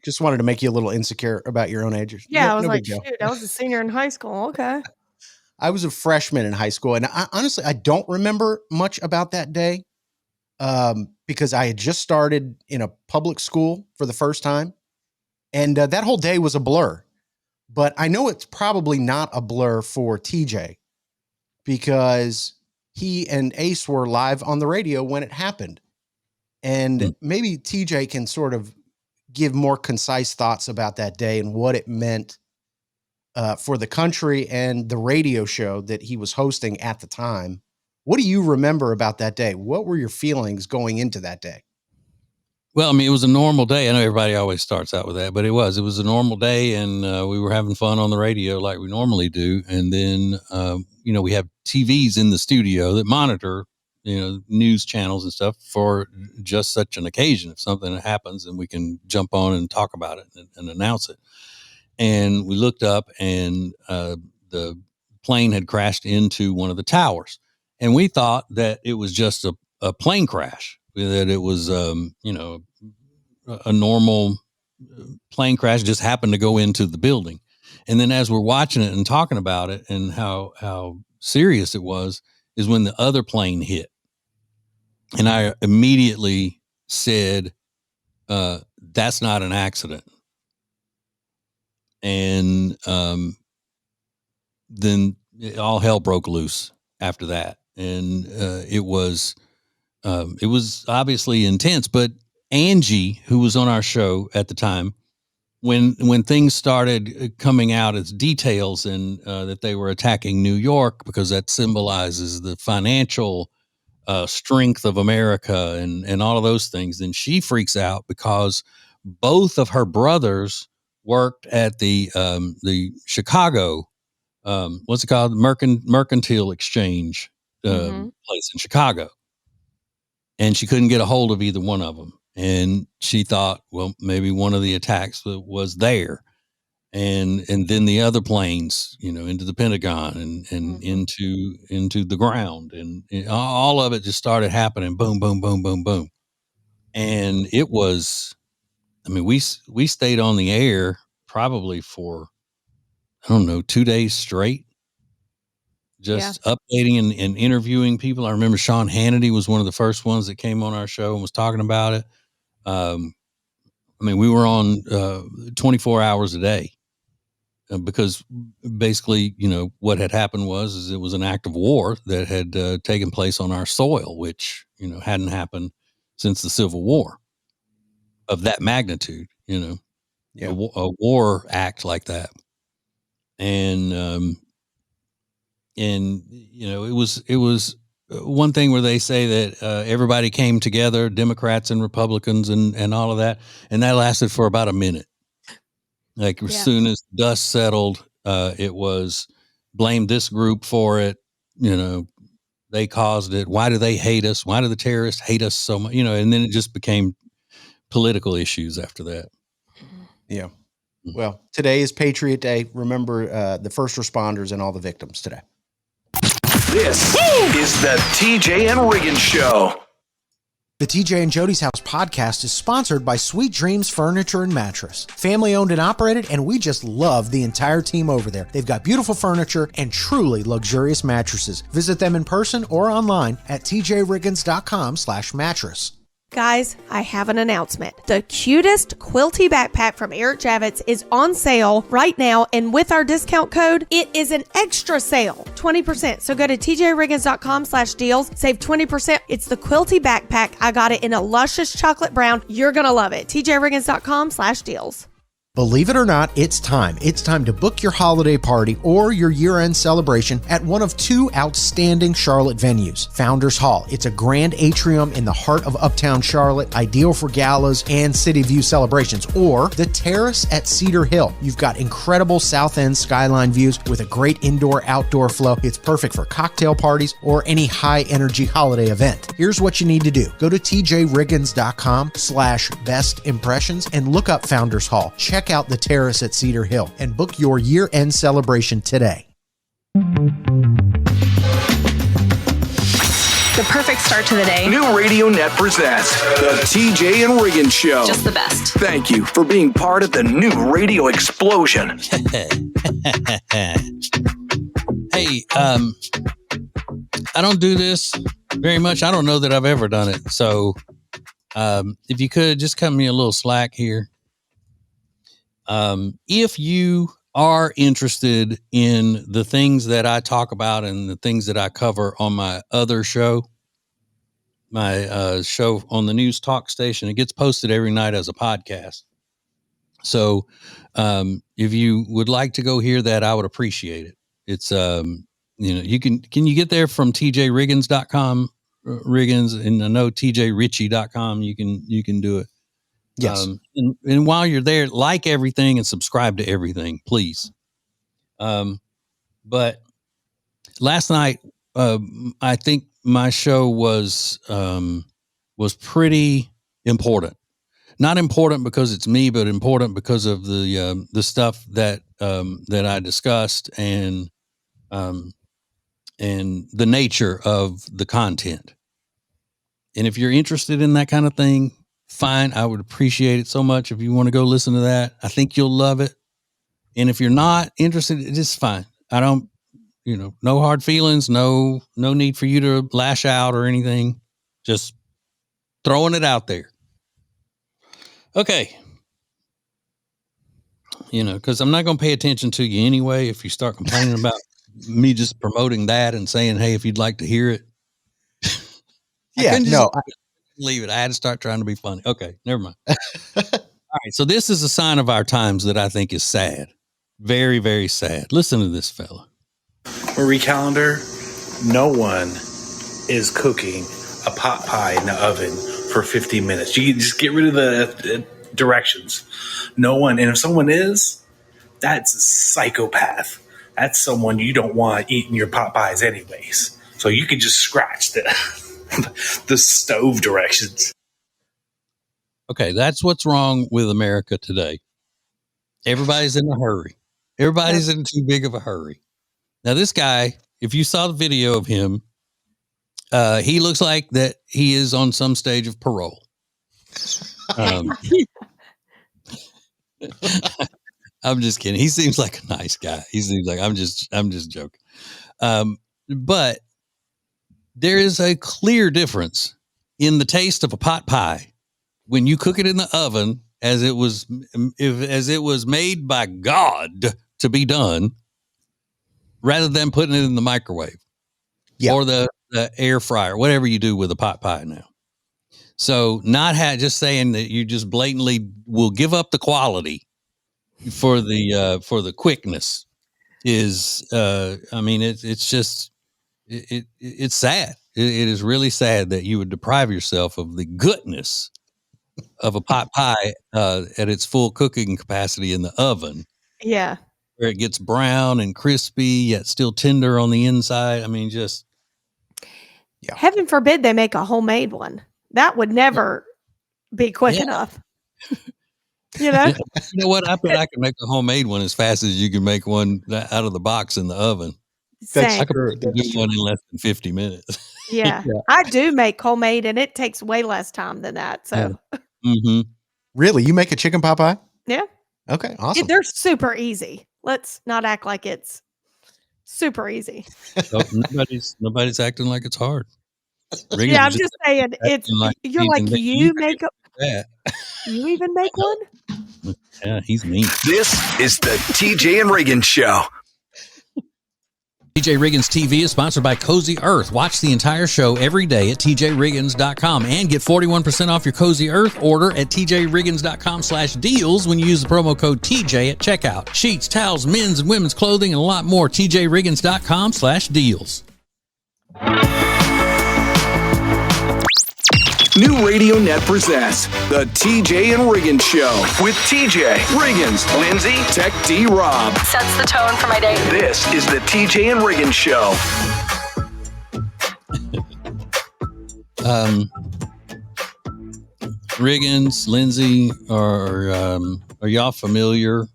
[SPEAKER 5] Just wanted to make you a little insecure about your own age.
[SPEAKER 4] Yeah,
[SPEAKER 5] No-
[SPEAKER 4] I was
[SPEAKER 5] no
[SPEAKER 4] like,
[SPEAKER 5] big deal.
[SPEAKER 4] shoot, I was a senior in high school. Okay.
[SPEAKER 5] I was a freshman in high school, and honestly, I don't remember much about that day because I had just started in a public school for the first time, and that whole day was a blur. But I know it's probably not a blur for TJ because he and Ace were live on the radio when it happened. And maybe TJ can sort of give more concise thoughts about that day and what it meant for the country and the radio show that he was hosting at the time. What do you remember about that day? What were your feelings going into that day?
[SPEAKER 3] Well, I mean, it was a normal day. I know everybody always starts out with that, but it was a normal day, and we were having fun on the radio like we normally do. And then, we have TVs in the studio that monitor, news channels and stuff for just such an occasion. If something happens, and we can jump on and talk about it and announce it. And we looked up, and the plane had crashed into one of the towers. And we thought that it was just a plane crash, that it was, a normal plane crash, just happened to go into the building. And then as we're watching it and talking about it and how serious it was, is when the other plane hit. And I immediately said, that's not an accident. And then all hell broke loose after that. And it was obviously intense. But Angie, who was on our show at the time, when things started coming out as details and that they were attacking New York because that symbolizes the financial strength of America and all of those things, then she freaks out because both of her brothers worked at the Chicago, what's it called? Mercantile Exchange place in Chicago. And she couldn't get a hold of either one of them. And she thought, well, maybe one of the attacks was there. And then the other planes, into the Pentagon and into the ground, and all of it just started happening. Boom, boom, boom, boom, boom. And it was, we stayed on the air probably for, I don't know, 2 days straight, just updating and interviewing people. I remember Sean Hannity was one of the first ones that came on our show and was talking about it. We were on 24 hours a day because basically, what had happened is it was an act of war that had taken place on our soil, which, hadn't happened since the Civil War of that magnitude, a war act like that. And it was one thing where they say that everybody came together, Democrats and Republicans and all of that. And that lasted for about a minute. Like as soon as dust settled, it was blame this group for it. They caused it. Why do they hate us? Why do the terrorists hate us so much? And then it just became political issues after that.
[SPEAKER 5] Yeah. Well, today is Patriot Day. Remember the first responders and all the victims today.
[SPEAKER 2] This is the TJ and Riggins Show.
[SPEAKER 5] The TJ and Jody's House podcast is sponsored by Sweet Dreams Furniture and Mattress. Family owned and operated, and we just love the entire team over there. They've got beautiful furniture and truly luxurious mattresses. Visit them in person or online at tjriggins.com/mattress.
[SPEAKER 4] Guys, I have an announcement. The cutest quilty backpack from Eric Javits is on sale right now, and with our discount code, it is an extra sale, 20%. So go to tjriggins.com/deals, save 20%. It's the quilty backpack. I got it in a luscious chocolate brown. You're going to love it. tjriggins.com/deals.
[SPEAKER 5] Believe it or not, it's time. It's time to book your holiday party or your year-end celebration at one of two outstanding Charlotte venues. Founders Hall. It's a grand atrium in the heart of Uptown Charlotte, ideal for galas and city view celebrations. Or the Terrace at Cedar Hill. You've got incredible South End skyline views with a great indoor-outdoor flow. It's perfect for cocktail parties or any high-energy holiday event. Here's what you need to do. Go to tjriggins.com/best impressions and look up Founders Hall. Check out the Terrace at Cedar Hill and book your year-end celebration today.
[SPEAKER 8] The perfect start to the day.
[SPEAKER 2] New Radio Net presents the TJ and Riggins Show.
[SPEAKER 8] Just the best.
[SPEAKER 2] Thank you for being part of the new radio explosion.
[SPEAKER 3] Hey, I don't do this very much. I don't know that I've ever done it. So if you could just cut me a little slack here. If you are interested in the things that I talk about and the things that I cover on my other show, my show on the news talk station, it gets posted every night as a podcast. So if you would like to go hear that, I would appreciate it. It's, can you get there from tjriggins.com, Riggins, and I know tjritchie.com, you can do it.
[SPEAKER 5] Yes.
[SPEAKER 3] And while you're there, like everything and subscribe to everything, please. But last night, I think my show was pretty important. Not important because it's me, but important because of the stuff that I discussed and the nature of the content. And if you're interested in that kind of thing, fine. I would appreciate it so much if you want to go listen to that. I think you'll love it. And if you're not interested, it's just fine. I don't, no hard feelings, no need for you to lash out or anything. Just throwing it out there. Okay. Because I'm not going to pay attention to you anyway if you start complaining about me just promoting that and saying, hey, if you'd like to hear it. I couldn't just leave it. I had to start trying to be funny. Okay, never mind. All right, so this is a sign of our times that I think is sad. Very, very sad. Listen to this fella.
[SPEAKER 8] Marie Callender, no one is cooking a pot pie in the oven for 15 minutes. You can just get rid of the directions. No one, and if someone is, that's a psychopath. That's someone you don't want eating your pot pies anyways. So you can just scratch the the stove directions.
[SPEAKER 3] Okay, that's what's wrong with America today. Everybody's in a hurry. Everybody's in too big of a hurry. Now, this guy, if you saw the video of him, he looks like that he is on some stage of parole. I'm just kidding. He seems like a nice guy. He seems like I'm just joking. But there is a clear difference in the taste of a pot pie when you cook it in the oven as it was made by God to be done, rather than putting it in the microwave or the air fryer, whatever you do with a pot pie now. So not just saying that you just blatantly will give up the quality for the quickness is, it's just, it's sad. It is really sad that you would deprive yourself of the goodness of a pot pie at its full cooking capacity in the oven.
[SPEAKER 4] Yeah.
[SPEAKER 3] Where it gets brown and crispy, yet still tender on the inside. I mean, just.
[SPEAKER 4] Yeah. Heaven forbid they make a homemade one. That would never be quick enough. You know?
[SPEAKER 3] You know what? I bet I can make a homemade one as fast as you can make one out of the box in the oven.
[SPEAKER 4] Same.
[SPEAKER 3] I could do one in less than 50 minutes.
[SPEAKER 4] Yeah. I do make homemade, and it takes way less time than that. So.
[SPEAKER 3] Mm-hmm.
[SPEAKER 5] Really? You make a chicken pot pie?
[SPEAKER 4] Yeah.
[SPEAKER 5] Okay, awesome.
[SPEAKER 4] They're super easy. Let's not act like it's super easy.
[SPEAKER 3] So nobody's acting like it's hard.
[SPEAKER 4] Riggins, yeah, I'm just saying you're like you make that. You even make one?
[SPEAKER 3] Yeah, he's mean.
[SPEAKER 2] This is the TJ and Riggins Show.
[SPEAKER 3] TJ Riggins TV is sponsored by Cozy Earth. Watch the entire show every day at tjriggins.com and get 41% off your Cozy Earth order at tjriggins.com/deals when you use the promo code TJ at checkout. Sheets, towels, men's and women's clothing, and a lot more. tjriggins.com/deals.
[SPEAKER 2] New Radio Net presents the TJ and Riggins Show with TJ, Riggins, Lindsay, Tech D Rob.
[SPEAKER 9] Sets the tone for my day.
[SPEAKER 2] This is the TJ and Riggins Show.
[SPEAKER 3] Riggins, Lindsay, are y'all familiar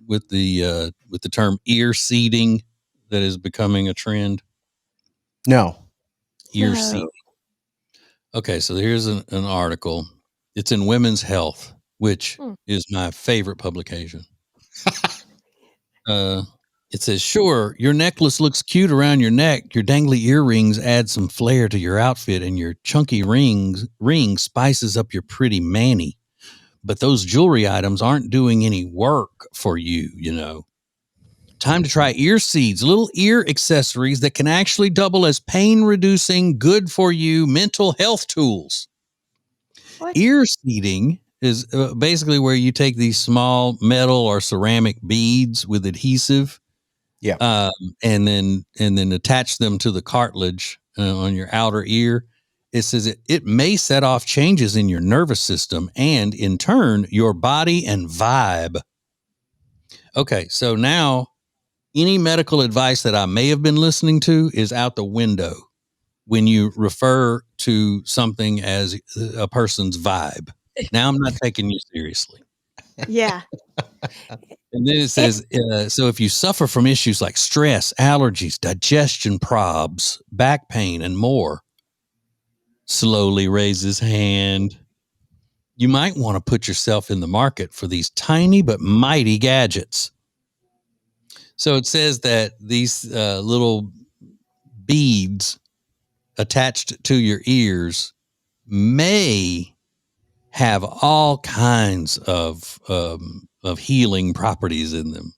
[SPEAKER 3] with the term ear seeding that is becoming a trend?
[SPEAKER 5] No.
[SPEAKER 3] Ear seeding. Okay, so here's an article. It's in Women's Health, which is my favorite publication. It says, sure, your necklace looks cute around your neck. Your dangly earrings add some flair to your outfit, and your chunky ring spices up your pretty mani. But those jewelry items aren't doing any work for you, you know. Time to try ear seeds, little ear accessories that can actually double as pain-reducing, good-for-you mental health tools. What? Ear seeding is basically where you take these small metal or ceramic beads with adhesive, and then attach them to the cartilage on your outer ear. It says it may set off changes in your nervous system and, in turn, your body and vibe. Okay, so now any medical advice that I may have been listening to is out the window when you refer to something as a person's vibe. Now I'm not taking you seriously.
[SPEAKER 4] Yeah.
[SPEAKER 3] And then it says, so if you suffer from issues like stress, allergies, digestion probs, back pain, and more, slowly raise his hand. You might want to put yourself in the market for these tiny but mighty gadgets. So it says that these little beads attached to your ears may have all kinds of healing properties in them.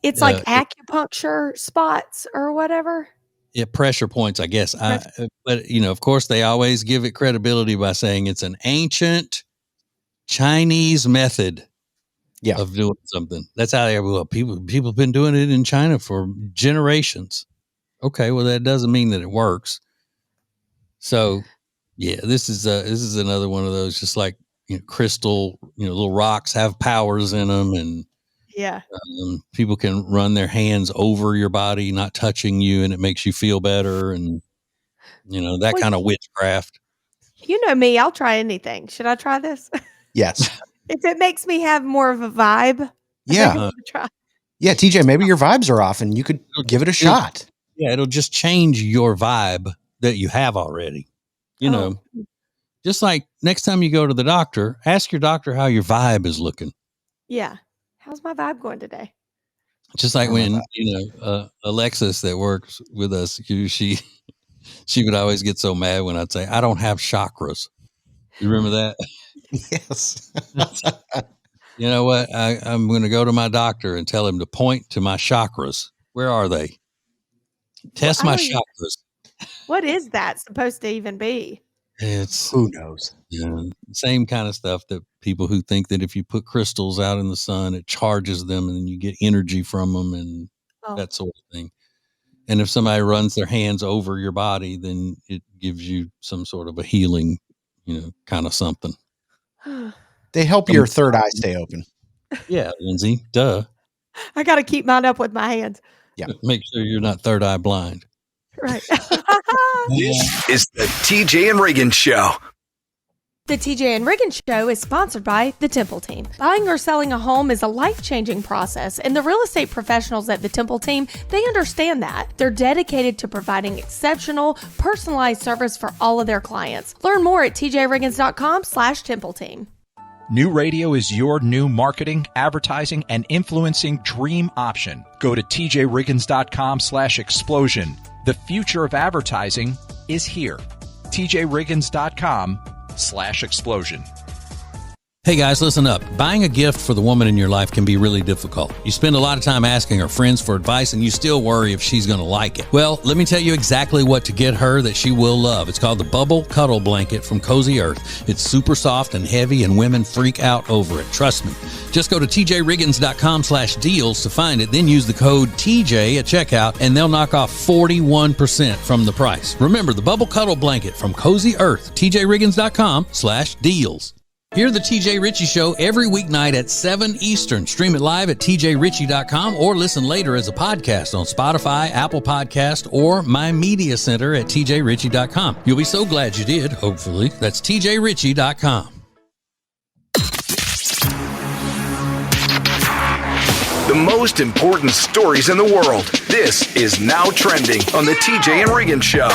[SPEAKER 4] It's like acupuncture spots or whatever.
[SPEAKER 3] Yeah, pressure points, I guess. But of course, they always give it credibility by saying it's an ancient Chinese method of doing something. That's how people have been doing it in China for generations. Okay, well, that doesn't mean that it works. So, yeah, this is another one of those, just like crystal, little rocks have powers in them, and
[SPEAKER 4] yeah,
[SPEAKER 3] people can run their hands over your body, not touching you, and it makes you feel better, and that kind of witchcraft.
[SPEAKER 4] You know me, I'll try anything. Should I try this?
[SPEAKER 5] Yes.
[SPEAKER 4] If it makes me have more of a vibe, I think I'm gonna try.
[SPEAKER 5] Yeah, TJ, maybe your vibes are off and you could give it a shot.
[SPEAKER 3] Yeah, it'll just change your vibe that you have already. Just like next time you go to the doctor, ask your doctor how your vibe is looking.
[SPEAKER 4] Yeah. How's my vibe going today?
[SPEAKER 3] Just like when, Alexis that works with us, she would always get so mad when I'd say, I don't have chakras. You remember that?
[SPEAKER 5] Yes.
[SPEAKER 3] You know what? I'm going to go to my doctor and tell him to point to my chakras. Where are they? Test my chakras.
[SPEAKER 4] What is that supposed to even be?
[SPEAKER 5] Who knows?
[SPEAKER 3] Same kind of stuff that people who think that if you put crystals out in the sun, it charges them and you get energy from them and that sort of thing. And if somebody runs their hands over your body, then it gives you some sort of a healing, kind of something.
[SPEAKER 5] They help your third eye stay open.
[SPEAKER 3] Yeah, Lindsay, duh.
[SPEAKER 4] I got to keep mine up with my hands.
[SPEAKER 5] Yeah.
[SPEAKER 3] Make sure you're not third eye blind.
[SPEAKER 4] Right.
[SPEAKER 2] This is the TJ and Riggins Show.
[SPEAKER 4] The TJ and Riggins Show is sponsored by the Temple Team. Buying or selling a home is a life-changing process, and the real estate professionals at the Temple Team, they understand that. They're dedicated to providing exceptional, personalized service for all of their clients. Learn more at tjriggins.com/Temple Team.
[SPEAKER 9] New radio is your new marketing, advertising, and influencing dream option. Go to tjriggins.com/explosion. The future of advertising is here. tjriggins.com/explosion.
[SPEAKER 3] Hey guys, listen up. Buying a gift for the woman in your life can be really difficult. You spend a lot of time asking her friends for advice and you still worry if she's going to like it. Well, let me tell you exactly what to get her that she will love. It's called the Bubble Cuddle Blanket from Cozy Earth. It's super soft and heavy and women freak out over it. Trust me. Just go to tjriggins.com/deals to find it. Then use the code TJ at checkout and they'll knock off 41% from the price. Remember, the Bubble Cuddle Blanket from Cozy Earth. tjriggins.com/deals. Hear the TJ Ritchie Show every weeknight at 7 Eastern. Stream it live at tjritchie.com or listen later as a podcast on Spotify, Apple Podcast, or My Media Center at tjritchie.com. You'll be so glad you did, hopefully. That's tjritchie.com.
[SPEAKER 2] The most important stories in the world. This is Now Trending on the TJ and Riggins Show.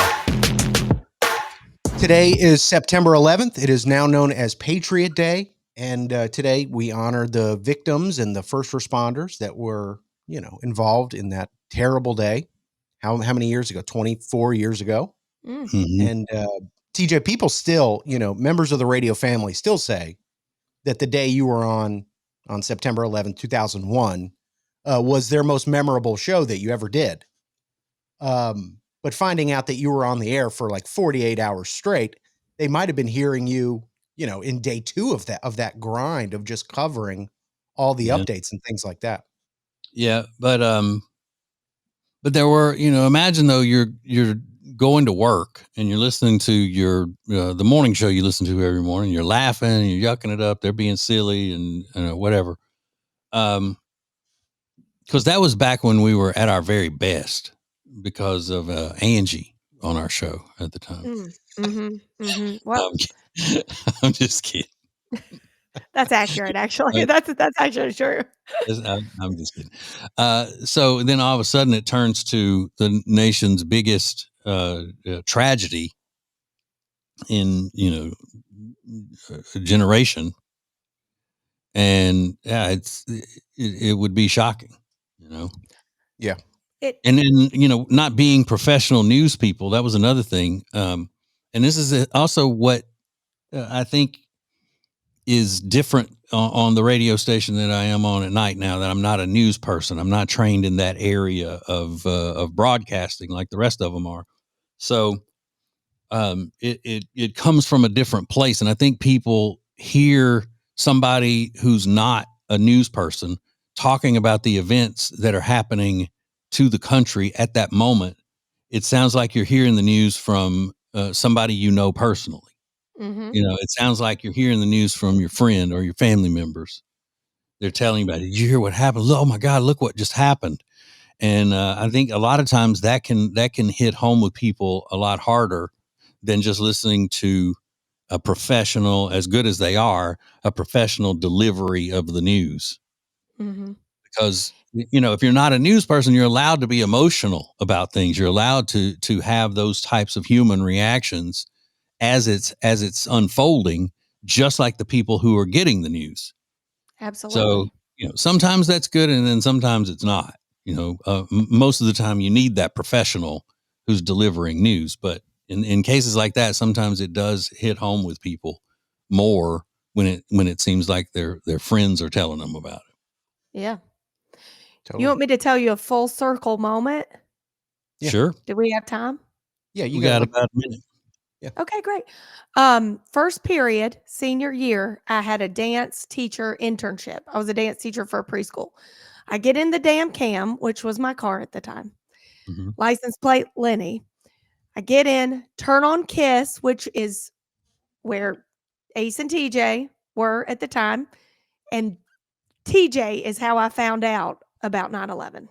[SPEAKER 5] Today is September 11th. It is now known as Patriot Day. And today we honor the victims and the first responders that were, involved in that terrible day. How many years ago? 24 years ago.
[SPEAKER 3] Mm-hmm.
[SPEAKER 5] And TJ, people still, members of the radio family still say that the day you were on September 11th, 2001, was their most memorable show that you ever did. But finding out that you were on the air for like 48 hours straight, they might have been hearing you, in day two of that grind of just covering all the updates and things like that.
[SPEAKER 3] Yeah, but there were, imagine though you're going to work and you're listening to your the morning show you listen to every morning. You're laughing, and you're yucking it up. They're being silly and whatever. Because that was back when we were at our very best. Because of Angie on our show at the time.
[SPEAKER 4] Well,
[SPEAKER 3] I'm just kidding.
[SPEAKER 4] That's accurate, actually. That's actually true.
[SPEAKER 3] I'm just kidding. So then all of a sudden it turns to the nation's biggest tragedy in a generation, and it would be shocking,
[SPEAKER 5] Yeah.
[SPEAKER 3] And then, not being professional news people, that was another thing. And this is also what I think is different on the radio station that I am on at night now, that I'm not a news person. I'm not trained in that area of broadcasting like the rest of them are. So it comes from a different place. And I think people hear somebody who's not a news person talking about the events that are happening to the country at that moment. It sounds like you're hearing the news from somebody you know personally.
[SPEAKER 4] Mm-hmm.
[SPEAKER 3] You know, it sounds like you're hearing the news from your friend or your family members. They're telling you about it. Did you hear what happened? Oh my God, look what just happened. And I think a lot of times that can hit home with people a lot harder than just listening to a professional, as good as they are, a professional delivery of the news.
[SPEAKER 4] Mm-hmm.
[SPEAKER 3] Because, you know, if you're not a news person, you're allowed to be emotional about things. You're allowed to have those types of human reactions as it's unfolding, just like the people who are getting the news.
[SPEAKER 4] Absolutely.
[SPEAKER 3] So, you know, sometimes that's good, and then sometimes it's not. You know, most of the time you need that professional who's delivering news. But in cases like that, sometimes it does hit home with people more when it seems like their friends are telling them about it.
[SPEAKER 4] Yeah.
[SPEAKER 5] Totally.
[SPEAKER 4] You want me to tell you a full circle moment?
[SPEAKER 5] Yeah.
[SPEAKER 3] Sure,
[SPEAKER 4] Do we have time?
[SPEAKER 5] Yeah, you
[SPEAKER 3] we
[SPEAKER 5] got
[SPEAKER 3] got
[SPEAKER 5] like,
[SPEAKER 3] about a minute.
[SPEAKER 4] Okay, great. First period, senior year, I had a dance teacher internship. I was a dance teacher for a preschool. I get in the damn cam, which was my car at the time.
[SPEAKER 3] Mhm.
[SPEAKER 4] License plate Lenny. I get in, turn on Kiss, which is where Ace and TJ were at the time. And TJ is how I found out about 9/11.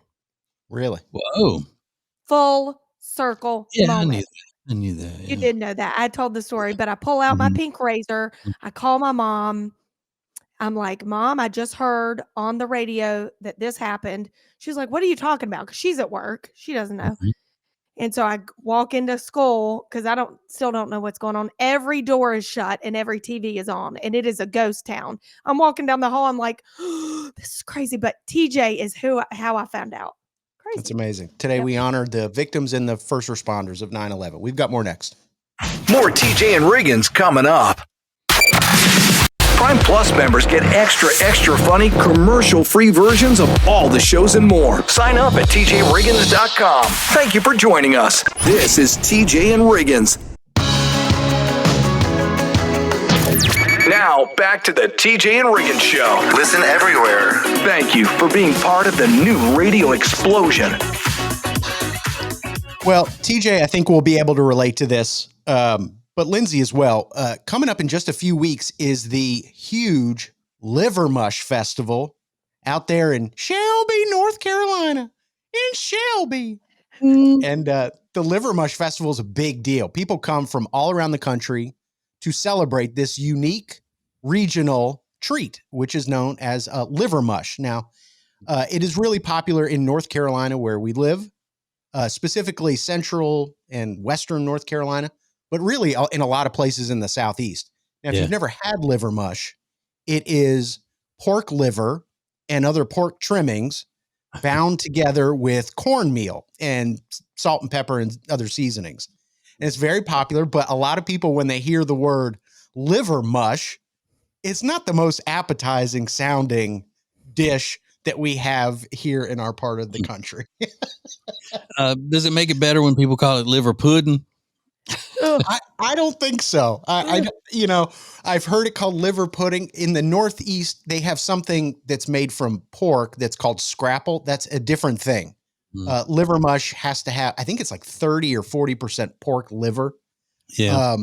[SPEAKER 5] really?
[SPEAKER 3] Whoa,
[SPEAKER 4] Full circle
[SPEAKER 3] yeah,
[SPEAKER 4] moment.
[SPEAKER 3] I knew that.
[SPEAKER 4] You
[SPEAKER 3] Yeah.
[SPEAKER 4] did know that. I told the story, but I pull out my
[SPEAKER 3] Mhm.
[SPEAKER 4] pink razor. I call my mom. I'm like, Mom, I just heard on the radio that this happened. She's like, what are you talking about? Because she's at work. She doesn't know.
[SPEAKER 3] Mhm.
[SPEAKER 4] And so I walk into school because I still don't know what's going on. Every door is shut and every TV is on, and it is a ghost town. I'm walking down the hall. I'm like, oh, this is crazy. But TJ is how I found out. Crazy.
[SPEAKER 5] That's amazing. Today
[SPEAKER 4] Yep.
[SPEAKER 5] we honor the victims and the first responders of 9/11. We've got more next.
[SPEAKER 2] More TJ and Riggins coming up. Prime Plus members get extra funny, commercial-free versions of all the shows and more. Sign up at tjriggins.com. Thank you for joining us. This is TJ and Riggins. Now, back to the TJ and Riggins Show.
[SPEAKER 1] Listen everywhere.
[SPEAKER 2] Thank you for being part of the new radio explosion.
[SPEAKER 5] Well, TJ, I think we'll be able to relate to this, but Lindsay as well. Coming up in just a few weeks is the huge Liver Mush Festival out there in Shelby, North Carolina. In Shelby. And the Liver Mush Festival is a big deal. People come from all around the country to celebrate this unique regional treat, which is known as liver mush. Now, it is really popular in North Carolina where we live. Specifically central and western North Carolina, but really in a lot of places in the Southeast. Now, if you've never had liver mush, it is pork liver and other pork trimmings bound together with cornmeal and salt and pepper and other seasonings. And it's very popular, but a lot of people, when they hear the word liver mush, it's not the most appetizing sounding dish that we have here in our part of the country.
[SPEAKER 3] Does it make it better when people call it liver pudding?
[SPEAKER 5] I don't think so. I've heard it called liver pudding. In the Northeast, they have something that's made from pork that's called scrapple. That's a different thing. Liver mush has to have, I think it's like 30 or 40% pork liver.
[SPEAKER 3] Yeah.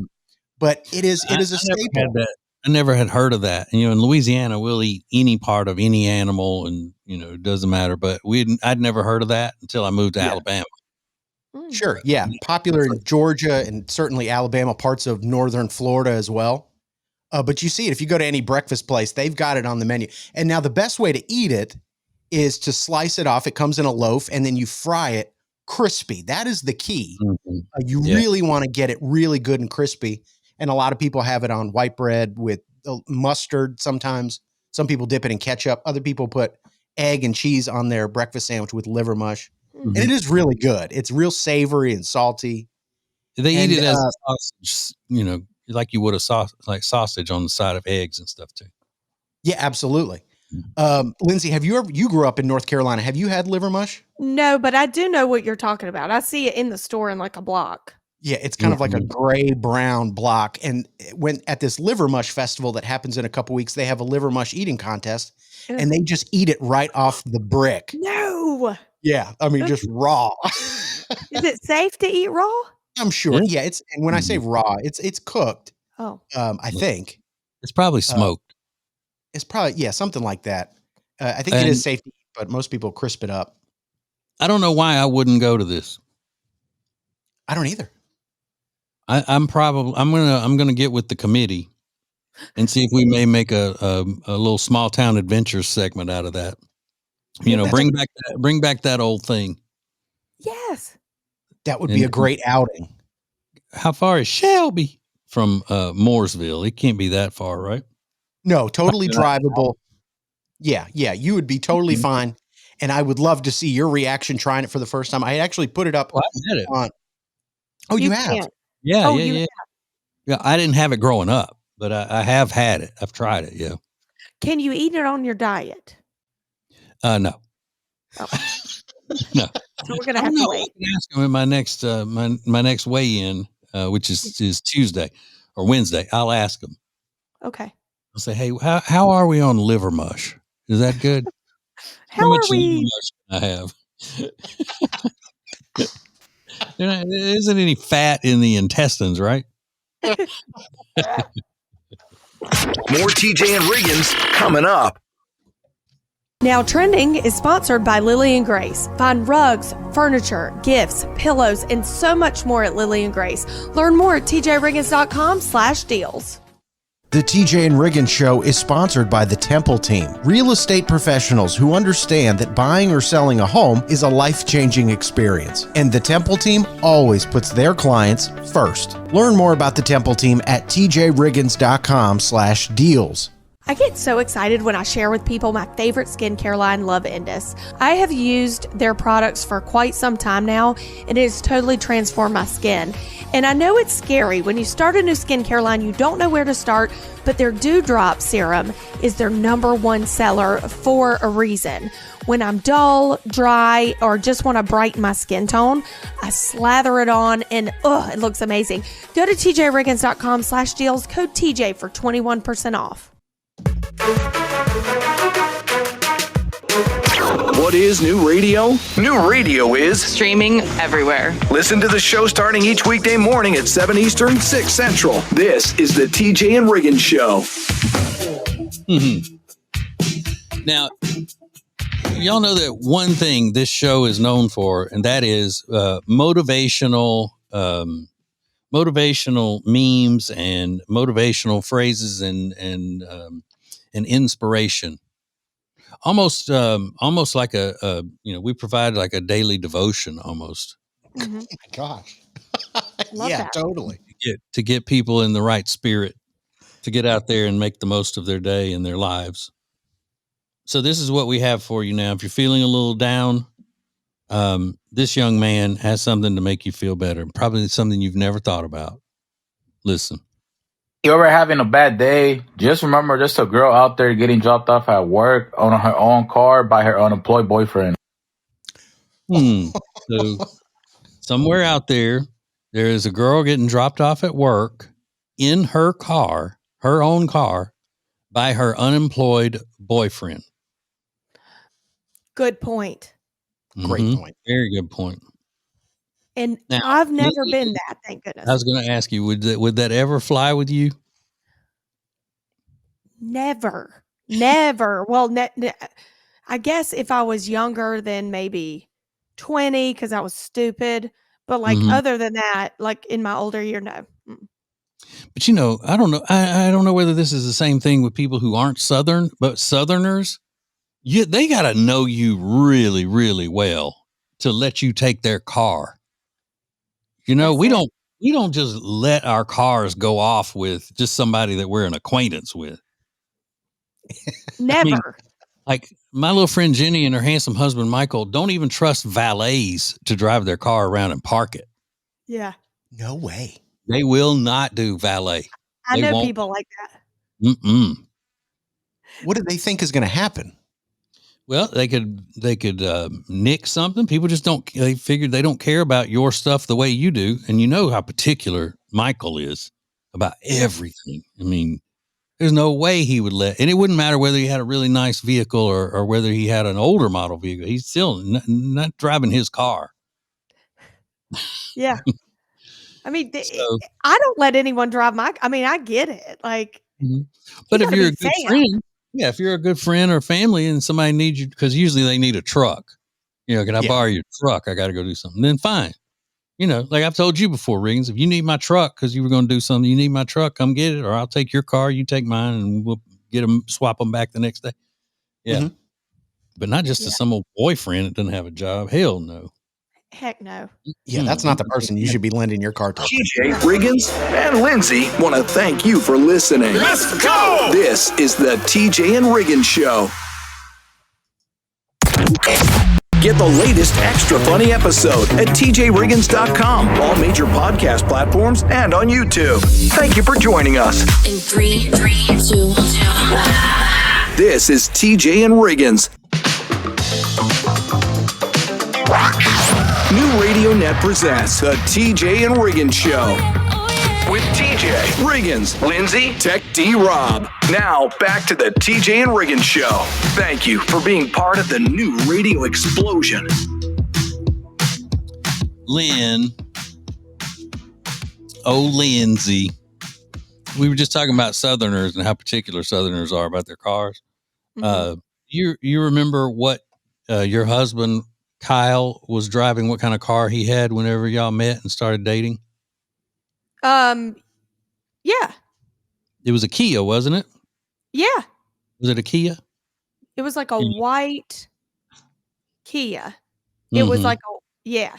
[SPEAKER 5] But it is a staple.
[SPEAKER 3] I never had heard of that. And, in Louisiana, we'll eat any part of any animal, and it doesn't matter. But I'd never heard of that until I moved to Alabama.
[SPEAKER 5] Sure, yeah, popular in Georgia and certainly Alabama, parts of northern Florida as well. But you see it if you go to any breakfast place, they've got it on the menu. And now the best way to eat it is to slice it off. It comes in a loaf, and then you fry it crispy. That is the key.
[SPEAKER 3] Mm-hmm.
[SPEAKER 5] You really want to get it really good and crispy. And a lot of people have it on white bread with mustard sometimes. Some people dip it in ketchup. Other people put egg and cheese on their breakfast sandwich with liver mush. Mm-hmm. And it is really good. It's real savory and salty.
[SPEAKER 3] They eat it as a sausage, like you would like sausage on the side of eggs and stuff too.
[SPEAKER 5] Yeah, absolutely. Lindsay, you grew up in North Carolina. Have you had liver mush?
[SPEAKER 4] No, but I do know what you're talking about. I see it in the store in like a block.
[SPEAKER 5] Yeah, it's kind of like a gray brown block. And when at this liver mush festival that happens in a couple weeks, they have a liver mush eating contest, and they just eat it right off the brick.
[SPEAKER 4] No.
[SPEAKER 5] Yeah, I mean just raw.
[SPEAKER 4] Is it safe to eat raw?
[SPEAKER 5] I'm sure. Yeah, and when I say raw, it's cooked.
[SPEAKER 4] Oh.
[SPEAKER 5] I think
[SPEAKER 3] it's probably smoked.
[SPEAKER 5] It's probably something like that. I think it is safe to eat, but most people crisp it up.
[SPEAKER 3] I don't know why I wouldn't go to this.
[SPEAKER 5] I don't either.
[SPEAKER 3] I'm gonna get with the committee and see if we may make a little small town adventures segment out of that. Bring back that old thing.
[SPEAKER 4] Yes,
[SPEAKER 5] that would be a great outing.
[SPEAKER 3] How far is Shelby from Mooresville? It can't be that far, right?
[SPEAKER 5] No, totally drivable. Yeah, you would be totally fine. And I would love to see your reaction trying it for the first time. I actually put it up on. Oh, you have?
[SPEAKER 4] Can't.
[SPEAKER 3] Yeah, yeah. I didn't have it growing up, but I have had it. I've tried it. Yeah.
[SPEAKER 4] Can you eat it on your diet?
[SPEAKER 3] No.
[SPEAKER 4] Oh.
[SPEAKER 3] No.
[SPEAKER 4] So we're gonna have to wait.
[SPEAKER 3] I can ask him in my next my next weigh-in, which is Tuesday or Wednesday. I'll ask him.
[SPEAKER 4] Okay.
[SPEAKER 3] I'll say, hey, how are we on liver mush? Is that good?
[SPEAKER 4] How
[SPEAKER 3] much
[SPEAKER 4] are we?
[SPEAKER 3] liver mush can I have? There isn't any fat in the intestines, right?
[SPEAKER 2] More TJ and Riggins coming up.
[SPEAKER 4] Now Trending is sponsored by Lily and Grace. Find rugs, furniture, gifts, pillows, and so much more at Lily and Grace. Learn more at tjriggins.com/deals.
[SPEAKER 5] The TJ and Riggins Show is sponsored by the Temple Team, real estate professionals who understand that buying or selling a home is a life-changing experience. And the Temple Team always puts their clients first. Learn more about the Temple Team at tjriggins.com/deals.
[SPEAKER 4] I get so excited when I share with people my favorite skincare line, Love Indus. I have used their products for quite some time now, and it has totally transformed my skin. And I know it's scary. When you start a new skincare line, you don't know where to start, but their Dewdrop Serum is their #1 seller for a reason. When I'm dull, dry, or just want to brighten my skin tone, I slather it on and it looks amazing. Go to tjriggins.com/deals, code TJ for 21% off.
[SPEAKER 2] What is new radio? New radio is
[SPEAKER 10] streaming everywhere.
[SPEAKER 2] Listen to the show starting each weekday morning at 7 Eastern, 6 Central. This is the TJ and Riggins Show.
[SPEAKER 3] Now, y'all know that one thing this show is known for, and that is motivational memes and motivational phrases and inspiration. Almost like we provide like a daily devotion almost.
[SPEAKER 4] Mm-hmm.
[SPEAKER 5] Oh my gosh.
[SPEAKER 4] Yeah, that.
[SPEAKER 5] Totally.
[SPEAKER 3] To get people in the right spirit, to get out there and make the most of their day and their lives. So this is what we have for you now. If you're feeling a little down, this young man has something to make you feel better. Probably something you've never thought about. Listen.
[SPEAKER 11] You're ever having a bad day? Just remember there's a girl out there getting dropped off at work on her own car by her unemployed boyfriend.
[SPEAKER 3] So somewhere out there is a girl getting dropped off at work in her car, her own car, by her unemployed boyfriend.
[SPEAKER 4] Good point.
[SPEAKER 5] Great point.
[SPEAKER 3] Very good point.
[SPEAKER 4] And
[SPEAKER 3] now,
[SPEAKER 4] I've never been that, thank goodness.
[SPEAKER 3] I was going to ask you, would that ever fly with you?
[SPEAKER 4] Never. Well, I guess if I was younger than maybe 20, because I was stupid. But like other than that, like in my older year, no.
[SPEAKER 3] But I don't know. I don't know whether this is the same thing with people who aren't Southern, but Southerners, they got to know you really, really well to let you take their car. We don't just let our cars go off with just somebody that we're an acquaintance with.
[SPEAKER 4] Never.
[SPEAKER 3] I mean, like my little friend Jenny and her handsome husband Michael don't even trust valets to drive their car around and park it.
[SPEAKER 4] Yeah.
[SPEAKER 5] No way.
[SPEAKER 3] They will not do valet.
[SPEAKER 4] I
[SPEAKER 3] They
[SPEAKER 4] know
[SPEAKER 3] won't.
[SPEAKER 4] people like that.
[SPEAKER 3] Mm-mm.
[SPEAKER 5] What do they think is going to happen?
[SPEAKER 3] Well, they could nick something. People just don't. They figured they don't care about your stuff the way you do, and you know how particular Michael is about everything. I mean, there's no way he would let, and it wouldn't matter whether he had a really nice vehicle or whether he had an older model vehicle. He's still not driving his car.
[SPEAKER 4] Yeah. I mean,
[SPEAKER 3] So,
[SPEAKER 4] I don't let anyone drive my. I mean, I get it. Like,
[SPEAKER 3] but if
[SPEAKER 4] gotta
[SPEAKER 3] you're
[SPEAKER 4] be
[SPEAKER 3] a good
[SPEAKER 4] fair.
[SPEAKER 3] friend, yeah, if you're a good friend or family, and somebody needs you, because usually they need a truck. You know, can I
[SPEAKER 5] Yeah.
[SPEAKER 3] borrow your truck? I got to go do something. Then fine. You know, like I've told you before, Riggins, if you need my truck because you were going to do something, you need my truck, come get it, or I'll take your car, you take mine, and we'll get them, swap them back the next day. Yeah.
[SPEAKER 5] Mhm.
[SPEAKER 3] But not just to some old boyfriend that doesn't have a job. Hell no.
[SPEAKER 4] Heck no.
[SPEAKER 5] Yeah, that's not the person you should be lending your car to.
[SPEAKER 2] TJ Riggins and Lindsay want to thank you for listening.
[SPEAKER 1] Let's go!
[SPEAKER 2] This is the TJ and Riggins Show. Get the latest extra funny episode at tjriggins.com, all major podcast platforms, and on YouTube. Thank you for joining us.
[SPEAKER 10] In 3, 2, 1.
[SPEAKER 2] This is TJ and Riggins. New Radio Net presents the TJ and Riggins Show. With TJ, Riggins, Lindsay, Tech D Rob. Now back to the TJ and Riggins Show. Thank you for being part of the new radio explosion.
[SPEAKER 3] Lynn. Oh, Lindsay. We were just talking about Southerners and how particular Southerners are about their cars. You remember what your husband Kyle was driving, what kind of car he had whenever y'all met and started dating?
[SPEAKER 4] Yeah.
[SPEAKER 3] It was a Kia, wasn't it?
[SPEAKER 4] Yeah.
[SPEAKER 3] Was it a Kia?
[SPEAKER 4] It was like a white Kia. It was like yeah.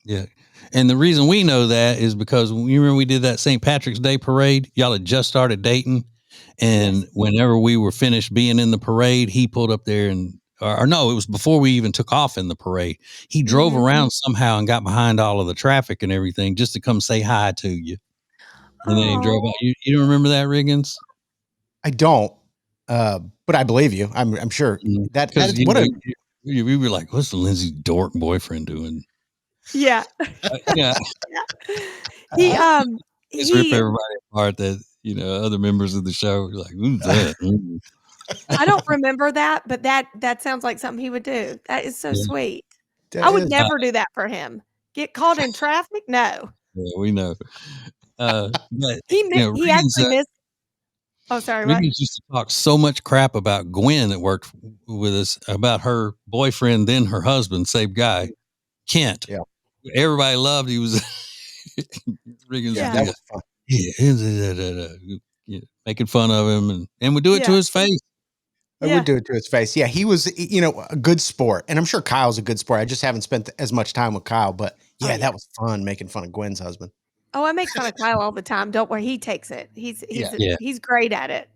[SPEAKER 3] Yeah. And the reason we know that is because you remember we did that St. Patrick's Day parade. Y'all had just started dating. And whenever we were finished being in the parade, he pulled up there and, or no, it was before we even took off in the parade. He drove around somehow and got behind all of the traffic and everything just to come say hi to you. And then he drove out. You don't remember that, Riggins?
[SPEAKER 5] I don't, but I believe you. I'm sure that is what
[SPEAKER 3] we were like, what's the Lindsay dork boyfriend doing?
[SPEAKER 4] Yeah.
[SPEAKER 3] Yeah.
[SPEAKER 4] He
[SPEAKER 3] Just rip everybody apart that, you know, other members of the show were like, who's that?
[SPEAKER 4] I don't remember that, but that sounds like something he would do. That is so sweet.
[SPEAKER 5] That
[SPEAKER 4] I would
[SPEAKER 5] is.
[SPEAKER 4] never do that for him. Get caught in traffic? No.
[SPEAKER 3] Yeah, we know. But
[SPEAKER 4] He actually missed. Oh, sorry. What?
[SPEAKER 3] Riggins used to talk so much crap about Gwen that worked with us, about her boyfriend, then her husband, same guy, Kent.
[SPEAKER 5] Yeah.
[SPEAKER 3] Everybody loved. He was Riggins.
[SPEAKER 4] Yeah.
[SPEAKER 5] That was fun.
[SPEAKER 3] Yeah, making fun of him, and would do it to his face.
[SPEAKER 5] I would do it to his face. Yeah, he was, a good sport. And I'm sure Kyle's a good sport. I just haven't spent as much time with Kyle. But yeah, that was fun making fun of Gwen's husband.
[SPEAKER 4] Oh, I make fun of Kyle all the time. Don't worry. He takes it. He's great at it.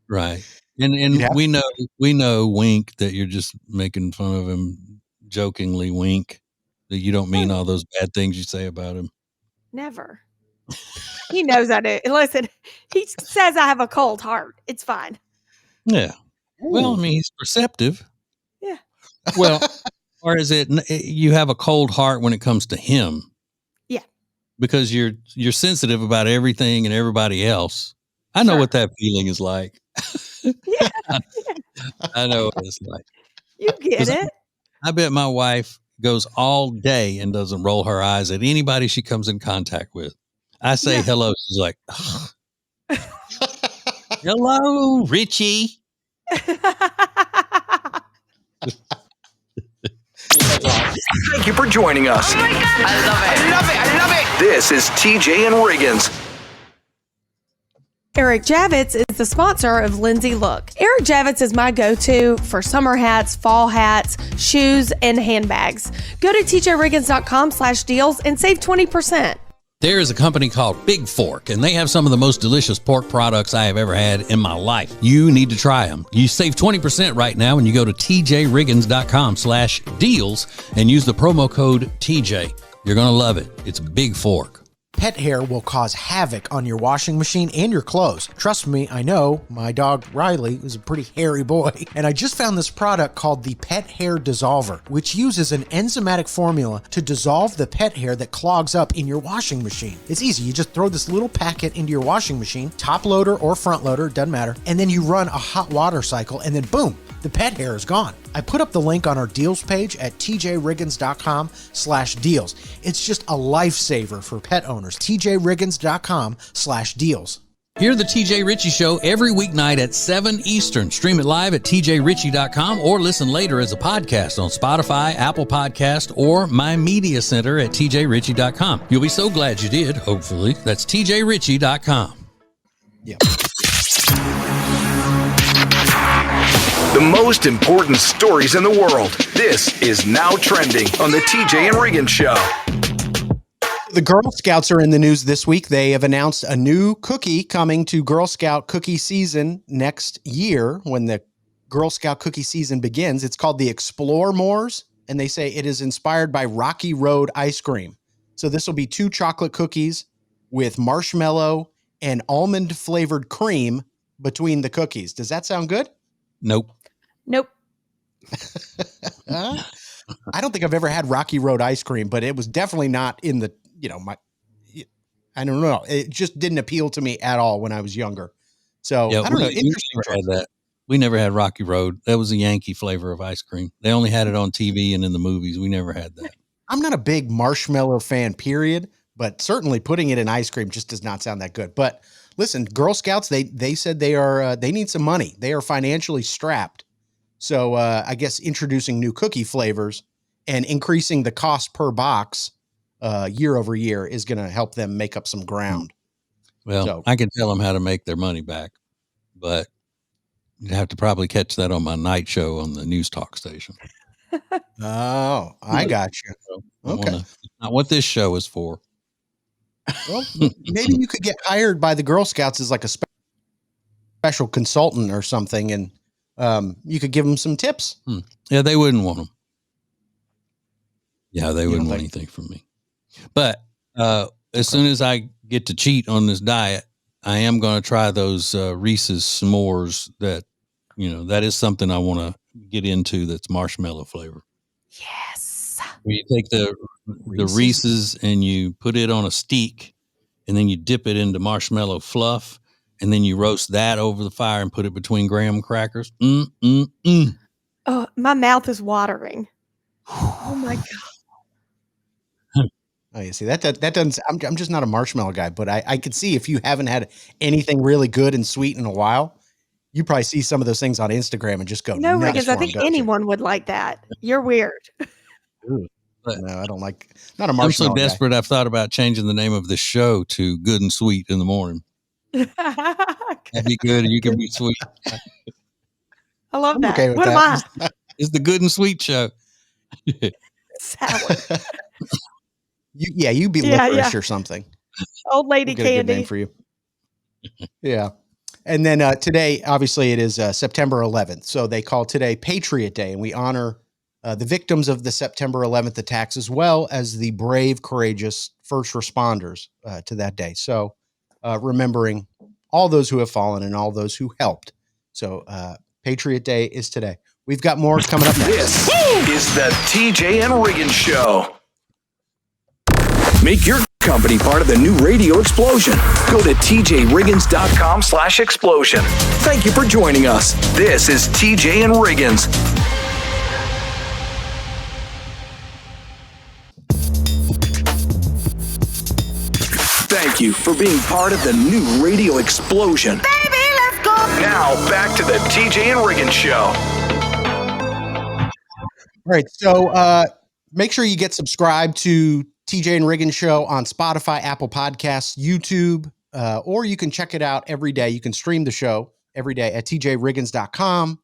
[SPEAKER 3] Right. And we know, Wink, that you're just making fun of him jokingly, Wink, that you don't mean all those bad things you say about him.
[SPEAKER 4] Never. He knows I do. Listen, he says I have a cold heart. It's fine.
[SPEAKER 3] Yeah. Well, I mean, he's perceptive.
[SPEAKER 4] Yeah.
[SPEAKER 3] Well, or is it you have a cold heart when it comes to him?
[SPEAKER 4] Yeah.
[SPEAKER 3] Because you're sensitive about everything and everybody else. I know what that feeling is like.
[SPEAKER 4] Yeah.
[SPEAKER 3] I know what it's like.
[SPEAKER 4] You get it.
[SPEAKER 3] I bet my wife goes all day and doesn't roll her eyes at anybody she comes in contact with. I say hello. She's like, hello, Richie.
[SPEAKER 2] Thank you for joining us.
[SPEAKER 1] Oh my God. I love it.
[SPEAKER 2] This is TJ and Riggins.
[SPEAKER 4] Eric Javits is the sponsor of Lindsay Look. Eric Javits is my go-to for summer hats, fall hats, shoes, and handbags. Go to tjriggins.com/deals and save 20%.
[SPEAKER 3] There is a company called Big Fork, and they have some of the most delicious pork products I have ever had in my life. You need to try them. You save 20% right now when you go to tjriggins.com/deals and use the promo code TJ. You're going to love it. It's Big Fork.
[SPEAKER 5] Pet hair will cause havoc on your washing machine and your clothes. Trust me, I know. My dog Riley was a pretty hairy boy. And I just found this product called the Pet Hair Dissolver, which uses an enzymatic formula to dissolve the pet hair that clogs up in your washing machine. It's easy. You just throw this little packet into your washing machine, top loader or front loader, doesn't matter. And then you run a hot water cycle and then boom, the pet hair is gone. I put up the link on our deals page at tjriggins.com/deals. It's just a lifesaver for pet owners. tjriggins.com/deals.
[SPEAKER 3] Hear the TJ Ritchie Show every weeknight at 7 Eastern. Stream it live at tjritchie.com or listen later as a podcast on Spotify, Apple Podcast, or My Media Center at tjritchie.com. You'll be so glad you did, hopefully. That's tjritchie.com.
[SPEAKER 5] Yeah.
[SPEAKER 2] The most important stories in the world. This is Now Trending on the TJ and Riggins Show.
[SPEAKER 5] The Girl Scouts are in the news this week. They have announced a new cookie coming to Girl Scout cookie season next year when the Girl Scout cookie season begins. It's called the Explore Mores, and they say it is inspired by Rocky Road ice cream. So this will be 2 chocolate cookies with marshmallow and almond flavored cream between the cookies. Does that sound good?
[SPEAKER 3] Nope.
[SPEAKER 4] Nope.
[SPEAKER 5] I don't think I've ever had Rocky Road ice cream, but it was definitely not in the, I don't know. It just didn't appeal to me at all when I was younger. So
[SPEAKER 3] Yeah,
[SPEAKER 5] I don't know.
[SPEAKER 3] we
[SPEAKER 5] Interesting
[SPEAKER 3] never
[SPEAKER 5] choice.
[SPEAKER 3] had that. We never had Rocky Road. That was a Yankee flavor of ice cream. They only had it on TV and in the movies. We never had that.
[SPEAKER 5] I'm not a big marshmallow fan, period, but certainly putting it in ice cream just does not sound that good. But listen, Girl Scouts, they said they need some money. They are financially strapped. So I guess introducing new cookie flavors and increasing the cost per box year over year is going to help them make up some ground.
[SPEAKER 3] Well,
[SPEAKER 5] So-
[SPEAKER 3] I can tell them how to make their money back, but you'd have to probably catch that on my night show on the news talk station.
[SPEAKER 5] Oh, I got you. Okay.
[SPEAKER 3] Not what this show is for.
[SPEAKER 5] Well, maybe you could get hired by the Girl Scouts as like a special consultant or something, and you could give them some tips.
[SPEAKER 3] Yeah, they wouldn't want them. Yeah, they
[SPEAKER 5] You
[SPEAKER 3] wouldn't
[SPEAKER 5] don't
[SPEAKER 3] want
[SPEAKER 5] think-
[SPEAKER 3] anything from me. But as soon as I get to cheat on this diet, I am going to try those Reese's s'mores. That is something I want to get into. That's marshmallow flavor.
[SPEAKER 4] Yes.
[SPEAKER 3] Where you take the Reese's and you put it on a stick, and then you dip it into marshmallow fluff, and then you roast that over the fire and put it between graham crackers.
[SPEAKER 4] Oh, my mouth is watering. Oh my God.
[SPEAKER 5] Oh, you see that doesn't. I'm just not a marshmallow guy, but I could see if you haven't had anything really good and sweet in a while, you probably see some of those things on Instagram and just go.
[SPEAKER 4] No,
[SPEAKER 5] nuts
[SPEAKER 4] Riggins,
[SPEAKER 5] for
[SPEAKER 4] I
[SPEAKER 5] 'em,
[SPEAKER 4] think
[SPEAKER 5] don't you?
[SPEAKER 4] anyone would like that. You're weird.
[SPEAKER 5] No, I don't like. Not a
[SPEAKER 3] I'm
[SPEAKER 5] marshmallow
[SPEAKER 3] so desperate. I've thought about changing the name of the show to Good and Sweet in the Morning. That'd be good. You can be sweet.
[SPEAKER 4] I love
[SPEAKER 5] I'm
[SPEAKER 4] that.
[SPEAKER 5] okay with
[SPEAKER 4] What
[SPEAKER 5] that.
[SPEAKER 4] am I?
[SPEAKER 3] It's the Good and Sweet Show.
[SPEAKER 4] Sour.
[SPEAKER 5] You'd be
[SPEAKER 4] Yeah,
[SPEAKER 5] licorice
[SPEAKER 4] yeah.
[SPEAKER 5] or something.
[SPEAKER 4] Old lady
[SPEAKER 5] We'll get a good name
[SPEAKER 4] candy.
[SPEAKER 5] for you. Yeah. And then today, obviously, it is September 11th. So they call today Patriot Day, and we honor the victims of the September 11th attacks, as well as the brave, courageous first responders to that day. So remembering all those who have fallen and all those who helped. So Patriot Day is today. We've got more coming up next.
[SPEAKER 2] This is the TJ and Riggins Show. Make your company part of the new radio explosion. Go to tjriggins.com/explosion. Thank you for joining us. This is TJ and Riggins. Thank you for being part of the new radio explosion.
[SPEAKER 1] Baby, let's go.
[SPEAKER 2] Now back to the TJ and Riggins Show.
[SPEAKER 5] All right. So make sure you get subscribed to TJ and Riggins Show on Spotify, Apple Podcasts, YouTube, or you can check it out every day. You can stream the show every day at tjriggins.com.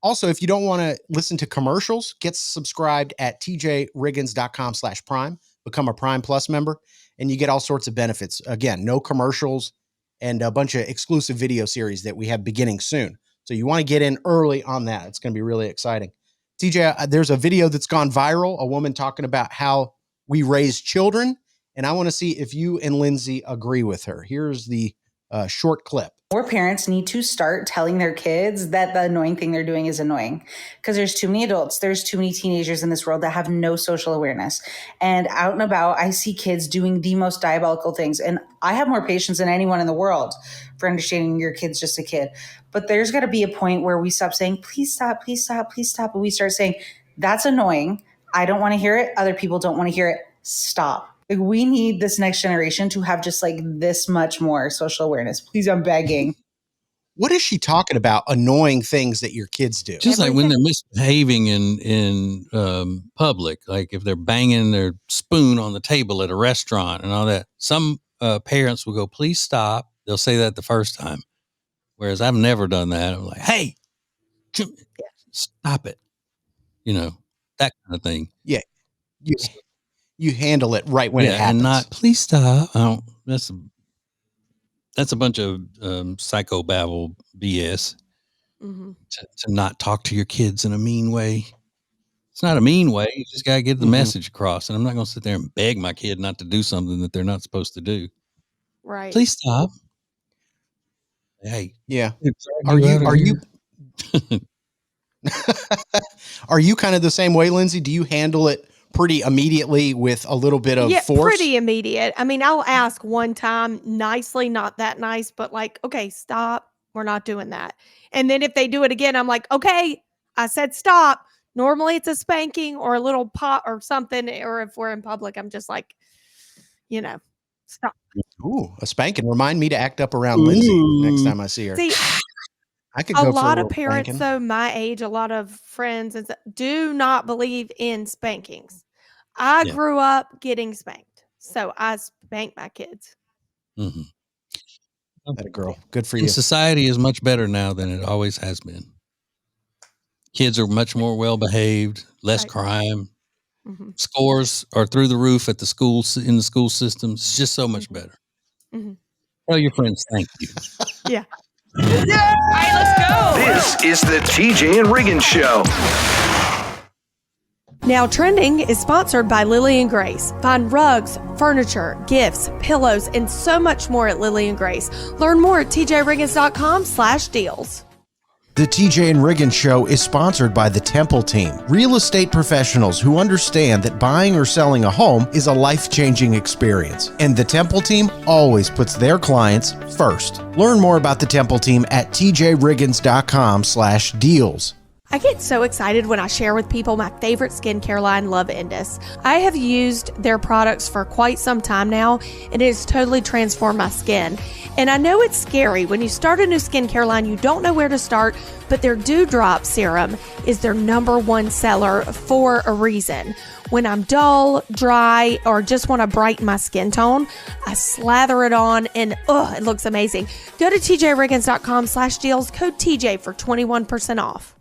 [SPEAKER 5] Also, if you don't want to listen to commercials, get subscribed at tjriggins.com/prime. Become a Prime Plus member, and you get all sorts of benefits. Again, no commercials and a bunch of exclusive video series that we have beginning soon. So you want to get in early on that. It's going to be really exciting. TJ, there's a video that's gone viral, a woman talking about how we raise children and I want to see if you and Lindsay agree with her. Here's the short clip.
[SPEAKER 12] More parents need to start telling their kids that the annoying thing they're doing is annoying, because there's too many adults, there's too many teenagers in this world that have no social awareness. And out and about, I see kids doing the most diabolical things. And I have more patience than anyone in the world for understanding your kid's just a kid. But there's got to be a point where we stop saying, please stop, please stop, please stop. And we start saying, that's annoying. I don't want to hear it. Other people don't want to hear it. Stop. Like, we need this next generation to have just like this much more social awareness. Please, I'm begging.
[SPEAKER 5] What is she talking about? Annoying things that your kids do.
[SPEAKER 3] Just like when they're misbehaving in public, like if they're banging their spoon on the table at a restaurant and all that. Some parents will go, please stop. They'll say that the first time. Whereas I've never done that. I'm like, hey, stop it. You know, that kind of thing.
[SPEAKER 5] Yeah. You handle it right when it happens.
[SPEAKER 3] And not, please stop. That's a bunch of psychobabble BS.
[SPEAKER 4] Mm-hmm.
[SPEAKER 3] To not talk to your kids in a mean way. It's not a mean way. You just got to get the message across. And I'm not going to sit there and beg my kid not to do something that they're not supposed to do.
[SPEAKER 4] Right.
[SPEAKER 3] Please stop. Hey.
[SPEAKER 5] Yeah. Are you are you kind of the same way, Lindsay? Do you handle it pretty immediately with a little bit of force?
[SPEAKER 4] Pretty immediate. I mean, I'll ask one time nicely, not that nice, but like, okay, stop. We're not doing that. And then if they do it again, I'm like, okay, I said stop. Normally it's a spanking or a little pot or something. Or if we're in public, I'm just like, stop.
[SPEAKER 5] Ooh, a spanking. Remind me to act up around Lindsay next time I see her.
[SPEAKER 4] See,
[SPEAKER 5] I could go
[SPEAKER 4] a lot
[SPEAKER 5] for
[SPEAKER 4] of parents,
[SPEAKER 5] spanking.
[SPEAKER 4] though, my age, a lot of friends do not believe in spankings. I grew up getting spanked, so I spank my kids.
[SPEAKER 3] Mm-hmm.
[SPEAKER 5] That a girl. Good for you.
[SPEAKER 3] Society is much better now than it always has been. Kids are much more well behaved, less crime.
[SPEAKER 4] Mm-hmm.
[SPEAKER 3] Scores are through the roof at the schools, in the school systems. It's just so much better.
[SPEAKER 4] Mm-hmm.
[SPEAKER 3] Tell your friends thank you.
[SPEAKER 4] Yeah.
[SPEAKER 1] All right, let's go.
[SPEAKER 2] This is the TJ and Riggins Show.
[SPEAKER 4] Now Trending is sponsored by Lily and Grace. Find rugs, furniture, gifts, pillows, and so much more at Lily and Grace. Learn more at tjriggins.com/deals.
[SPEAKER 5] The TJ and Riggins Show is sponsored by the Temple Team, real estate professionals who understand that buying or selling a home is a life-changing experience. And the Temple Team always puts their clients first. Learn more about the Temple Team at tjriggins.com/deals.
[SPEAKER 4] I get so excited when I share with people my favorite skincare line, Love Indus. I have used their products for quite some time now, and it has totally transformed my skin. And I know it's scary. When you start a new skincare line, you don't know where to start, but their Dewdrop Serum is their #1 seller for a reason. When I'm dull, dry, or just want to brighten my skin tone, I slather it on and it looks amazing. Go to tjriggins.com/deals, code TJ for 21% off.